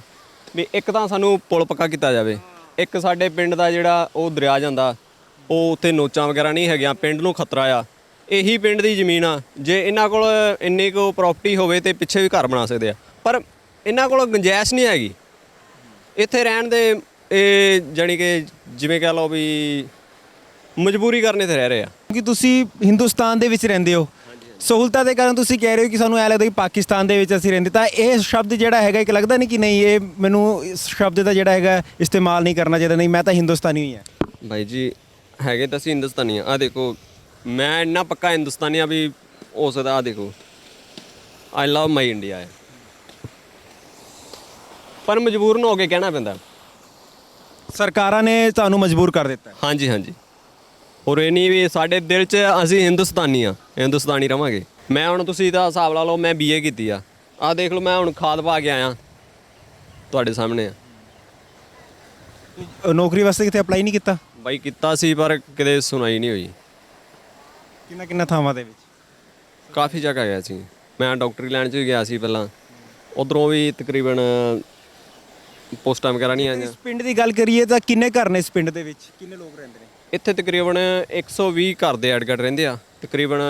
ਵੀ ਇੱਕ ਤਾਂ ਸਾਨੂੰ ਪੁਲ ਪੱਕਾ ਕੀਤਾ ਜਾਵੇ। ਇੱਕ ਸਾਡੇ ਪਿੰਡ ਦਾ ਜਿਹੜਾ ਉਹ ਦਰਿਆ ਜਾਂਦਾ, ਉਹ ਉੱਥੇ ਨੋਚਾਂ ਵਗੈਰਾ ਨਹੀਂ ਹੈਗੀਆਂ, ਪਿੰਡ ਨੂੰ ਖਤਰਾ ਆ। ਇਹੀ ਪਿੰਡ ਦੀ ਜ਼ਮੀਨ ਆ, ਜੇ ਇਹਨਾਂ ਕੋਲ ਇੰਨੀ ਕੁ ਪ੍ਰੋਪਰਟੀ ਹੋਵੇ ਤੇ ਪਿੱਛੇ ਵੀ ਘਰ ਬਣਾ ਸਕਦੇ ਆ, ਪਰ ਇਹਨਾਂ ਕੋਲ ਗੁੰਜਾਇਸ਼ ਨਹੀਂ ਹੈਗੀ ਇੱਥੇ ਰਹਿਣ ਦੇ। ਇਹ ਜਾਣੀ ਕਿ ਜਿਵੇਂ ਕਹਿ ਲਓ ਵੀ ਮਜਬੂਰੀ ਕਰਨੇ ਤੇ ਰਹਿ ਰਹੇ ਆ। ਕਿਉਂਕਿ ਤੁਸੀਂ ਹਿੰਦੁਸਤਾਨ ਦੇ ਵਿੱਚ ਰਹਿੰਦੇ ਹੋ, ਸਹੂਲਤਾਂ ਦੇ ਕਾਰਨ ਤੁਸੀਂ ਕਹਿ ਰਹੇ ਹੋ ਕਿ ਸਾਨੂੰ ਐਂ ਲੱਗਦਾ ਕਿ ਪਾਕਿਸਤਾਨ ਦੇ ਵਿੱਚ ਅਸੀਂ ਰਹਿੰਦੇ, ਤਾਂ ਇਹ ਸ਼ਬਦ ਜਿਹੜਾ ਹੈਗਾ ਇੱਕ ਲੱਗਦਾ ਨਹੀਂ ਕਿ ਨਹੀਂ ਇਹ ਮੈਨੂੰ ਇਸ ਸ਼ਬਦ ਦਾ ਜਿਹੜਾ ਹੈਗਾ ਇਸਤੇਮਾਲ ਨਹੀਂ ਕਰਨਾ ਚਾਹੀਦਾ, ਨਹੀਂ ਮੈਂ ਤਾਂ ਹਿੰਦੁਸਤਾਨੀ ਹੀ ਹਾਂ। ਭਾਈ ਜੀ ਹੈਗੇ ਤਾਂ ਅਸੀਂ ਹਿੰਦੁਸਤਾਨੀ ਆ ਦੇਖੋ ਮੈਂ ਇੰਨਾ ਪੱਕਾ ਹਿੰਦੁਸਤਾਨੀ ਆ ਵੀ ਹੋ ਸਕਦਾ। ਦੇਖੋ ਆਈ ਲਵ ਮਾਈ ਇੰਡੀਆ ਹੈ, ਪਰ ਮਜਬੂਰਨ ਹੋ ਕੇ ਕਹਿਣਾ ਪੈਂਦਾ ਸਰਕਾਰਾਂ ਨੇ ਤੁਹਾਨੂੰ ਮਜਬੂਰ ਕਰ ਦਿੱਤਾ ਹੈ। ਹਾਂਜੀ ਹਾਂਜੀ। ਔਰ ਇਹ ਨਹੀਂ ਵੀ ਸਾਡੇ ਦਿਲ 'ਚ ਅਸੀਂ ਹਿੰਦੁਸਤਾਨੀ ਆ, ਹਿੰਦੁਸਤਾਨੀ ਰਵਾਂਗੇ। ਮੈਂ ਹੁਣ ਤੁਸੀਂ ਤਾਂ ਹਿਸਾਬ ਲਾ ਲਓ, ਮੈਂ BA ਕੀਤੀ ਆ, ਆਹ ਦੇਖ ਲਓ ਮੈਂ ਹੁਣ ਖਾਦ ਪਾ ਕੇ ਆਇਆ ਤੁਹਾਡੇ ਸਾਹਮਣੇ ਆ। ਨੌਕਰੀ ਵਾਸਤੇ ਕਿਤੇ ਅਪਲਾਈ ਨਹੀਂ ਕੀਤਾ? ਬਾਈ ਕੀਤਾ ਸੀ ਪਰ ਕਿਤੇ ਸੁਣਾਈ ਨਹੀਂ ਹੋਈ। ਕਿੰਨਾ ਥਾਵਾਂ ਦੇ ਵਿੱਚ? ਕਾਫੀ ਜਗ੍ਹਾ ਗਿਆ ਸੀ ਮੈਂ, ਡਾਕਟਰੀ ਲਾਈਨ 'ਚ ਵੀ ਗਿਆ ਸੀ ਪਹਿਲਾਂ, ਉਧਰੋਂ ਵੀ ਤਕਰੀਬਨ ਪੋਸਟਾਂ ਵਗੈਰਾ ਨਹੀਂ ਆਈਆਂ। ਇਸ ਪਿੰਡ ਦੀ ਗੱਲ ਕਰੀਏ ਤਾਂ ਕਿੰਨੇ ਘਰ ਨੇ ਇਸ ਪਿੰਡ ਦੇ ਵਿੱਚ, ਕਿੰਨੇ ਲੋਕ ਰਹਿੰਦੇ ਨੇ? ਇੱਥੇ ਤਕਰੀਬਨ 120 ਘਰ ਦੇ ਐਡਗਟ ਰਹਿੰਦੇ ਆ, ਤਕਰੀਬਨ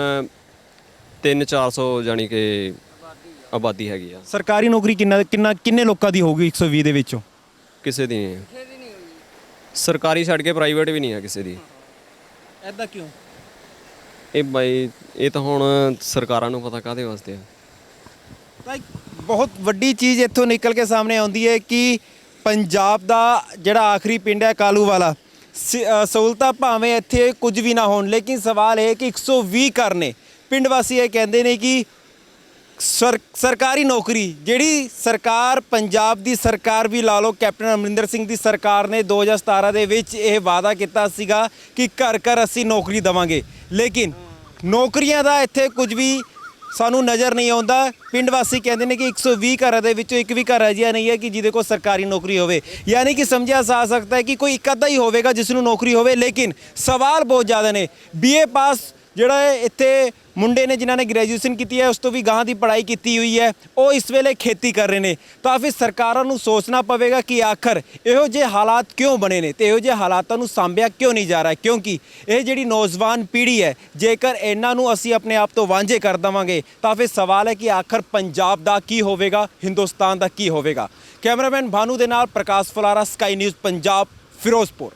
300-400 ਜਾਣੀ ਕਿ ਆਬਾਦੀ ਹੈਗੀ ਆ। ਸਰਕਾਰੀ ਨੌਕਰੀ ਕਿੰਨੇ ਲੋਕਾਂ ਦੀ ਹੋਊਗੀ 120 ਦੇ ਵਿੱਚੋਂ? ਕਿਸੇ ਦੀ ਨਹੀਂ ਹੈ, ਸਰਕਾਰੀ ਛੱਡ ਕੇ ਪ੍ਰਾਈਵੇਟ ਵੀ ਨਹੀਂ ਆ ਕਿਸੇ ਦੀ। ਐਦਾਂ ਕਿਉਂ? ਇਹ ਬਾਈ ਇਹ ਤਾਂ ਹੁਣ ਸਰਕਾਰਾਂ ਨੂੰ ਪਤਾ ਕਾਹਦੇ ਵਾਸਤੇ ਆ। ਤਾਂ ਇੱਕ ਬਹੁਤ ਵੱਡੀ ਚੀਜ਼ ਇੱਥੋਂ ਨਿਕਲ ਕੇ ਸਾਹਮਣੇ ਆਉਂਦੀ ਹੈ ਕਿ ਪੰਜਾਬ ਦਾ ਜਿਹੜਾ ਆਖਰੀ ਪਿੰਡ ਹੈ ਕਾਲੂਵਾਲਾ, ਸਹੂਲਤਾਂ ਭਾਵੇਂ ਇੱਥੇ ਕੁਝ ਵੀ ਨਾ ਹੋਣ, ਲੇਕਿਨ ਸਵਾਲ ਇਹ ਕਿ 120 ਘਰ ਨੇ। ਪਿੰਡ ਵਾਸੀ ਇਹ ਕਹਿੰਦੇ ਨੇ ਕਿ ਸਰਕਾਰੀ ਨੌਕਰੀ ਜਿਹੜੀ ਸਰਕਾਰ, ਪੰਜਾਬ ਦੀ ਸਰਕਾਰ ਵੀ ਲਾ ਲਓ, ਕੈਪਟਨ ਅਮਰਿੰਦਰ ਸਿੰਘ ਦੀ ਸਰਕਾਰ ਨੇ 2017 ਦੇ ਵਿੱਚ ਇਹ ਵਾਅਦਾ ਕੀਤਾ ਸੀਗਾ ਕਿ ਘਰ ਘਰ ਅਸੀਂ ਨੌਕਰੀ ਦੇਵਾਂਗੇ, ਲੇਕਿਨ ਨੌਕਰੀਆਂ ਦਾ ਇੱਥੇ ਕੁਝ ਵੀ ਸਾਨੂੰ ਨਜ਼ਰ ਨਹੀਂ ਆਉਂਦਾ। ਪਿੰਡ ਵਾਸੀ ਕਹਿੰਦੇ ਨੇ ਕਿ 120 ਘਰਾਂ ਦੇ ਵਿੱਚੋਂ ਇੱਕ ਵੀ ਘਰ ਅਜਿਹਾ ਨਹੀਂ ਹੈ ਕਿ ਜਿਹਦੇ ਕੋਲ ਸਰਕਾਰੀ ਨੌਕਰੀ ਹੋਵੇ। ਯਾਨੀ ਕਿ ਸਮਝਿਆ ਜਾ ਸਕਦਾ ਹੈ ਕਿ ਕੋਈ ਇੱਕ ਅੱਧਾ ਹੀ ਹੋਵੇਗਾ ਜਿਸ ਨੂੰ ਨੌਕਰੀ ਹੋਵੇ, ਲੇਕਿਨ ਸਵਾਲ ਬਹੁਤ ਜ਼ਿਆਦਾ ਨੇ। BA ਪਾਸ ਜਿਹੜਾ ਹੈ ਇੱਥੇ ਮੁੰਡੇ ਨੇ ਜਿਨ੍ਹਾਂ ਨੇ ਗ੍ਰੈਜੂਏਸ਼ਨ ਕੀਤੀ ਹੈ, ਉਸ ਤੋਂ ਵੀ ਗਾਹਾਂ ਦੀ ਪੜ੍ਹਾਈ ਕੀਤੀ ਹੋਈ ਹੈ, ਉਹ ਇਸ ਵੇਲੇ ਖੇਤੀ ਕਰ ਰਹੇ ਨੇ। ਤਾਂ ਫਿਰ ਸਰਕਾਰਾਂ ਨੂੰ ਸੋਚਣਾ ਪਵੇਗਾ ਕਿ ਆਖਰ ਇਹੋ ਜਿਹੇ ਹਾਲਾਤ ਕਿਉਂ ਬਣੇ ਨੇ ਤੇ ਇਹੋ ਜਿਹੇ ਹਾਲਾਤਾਂ ਨੂੰ ਸਾਂਭਿਆ ਕਿਉਂ ਨਹੀਂ ਜਾ ਰਿਹਾ, ਕਿਉਂਕਿ ਇਹ ਜਿਹੜੀ ਨੌਜਵਾਨ ਪੀੜ੍ਹੀ ਹੈ, ਜੇਕਰ ਇਹਨਾਂ ਨੂੰ ਅਸੀਂ ਆਪਣੇ ਆਪ ਤੋਂ ਵਾਂਝੇ ਕਰ ਦੇਵਾਂਗੇ ਤਾਂ ਫਿਰ ਸਵਾਲ ਹੈ ਕਿ ਆਖਰ ਪੰਜਾਬ ਦਾ ਕੀ ਹੋਵੇਗਾ, ਹਿੰਦੁਸਤਾਨ ਦਾ ਕੀ ਹੋਵੇਗਾ। ਕੈਮਰਾਮੈਨ ਭਾਨੂ ਦੇ ਨਾਲ ਪ੍ਰਕਾਸ਼ ਫੁਲਾਰਾ, ਸਕਾਈ ਨਿਊਜ਼ ਪੰਜਾਬ, ਫਿਰੋਜ਼ਪੁਰ।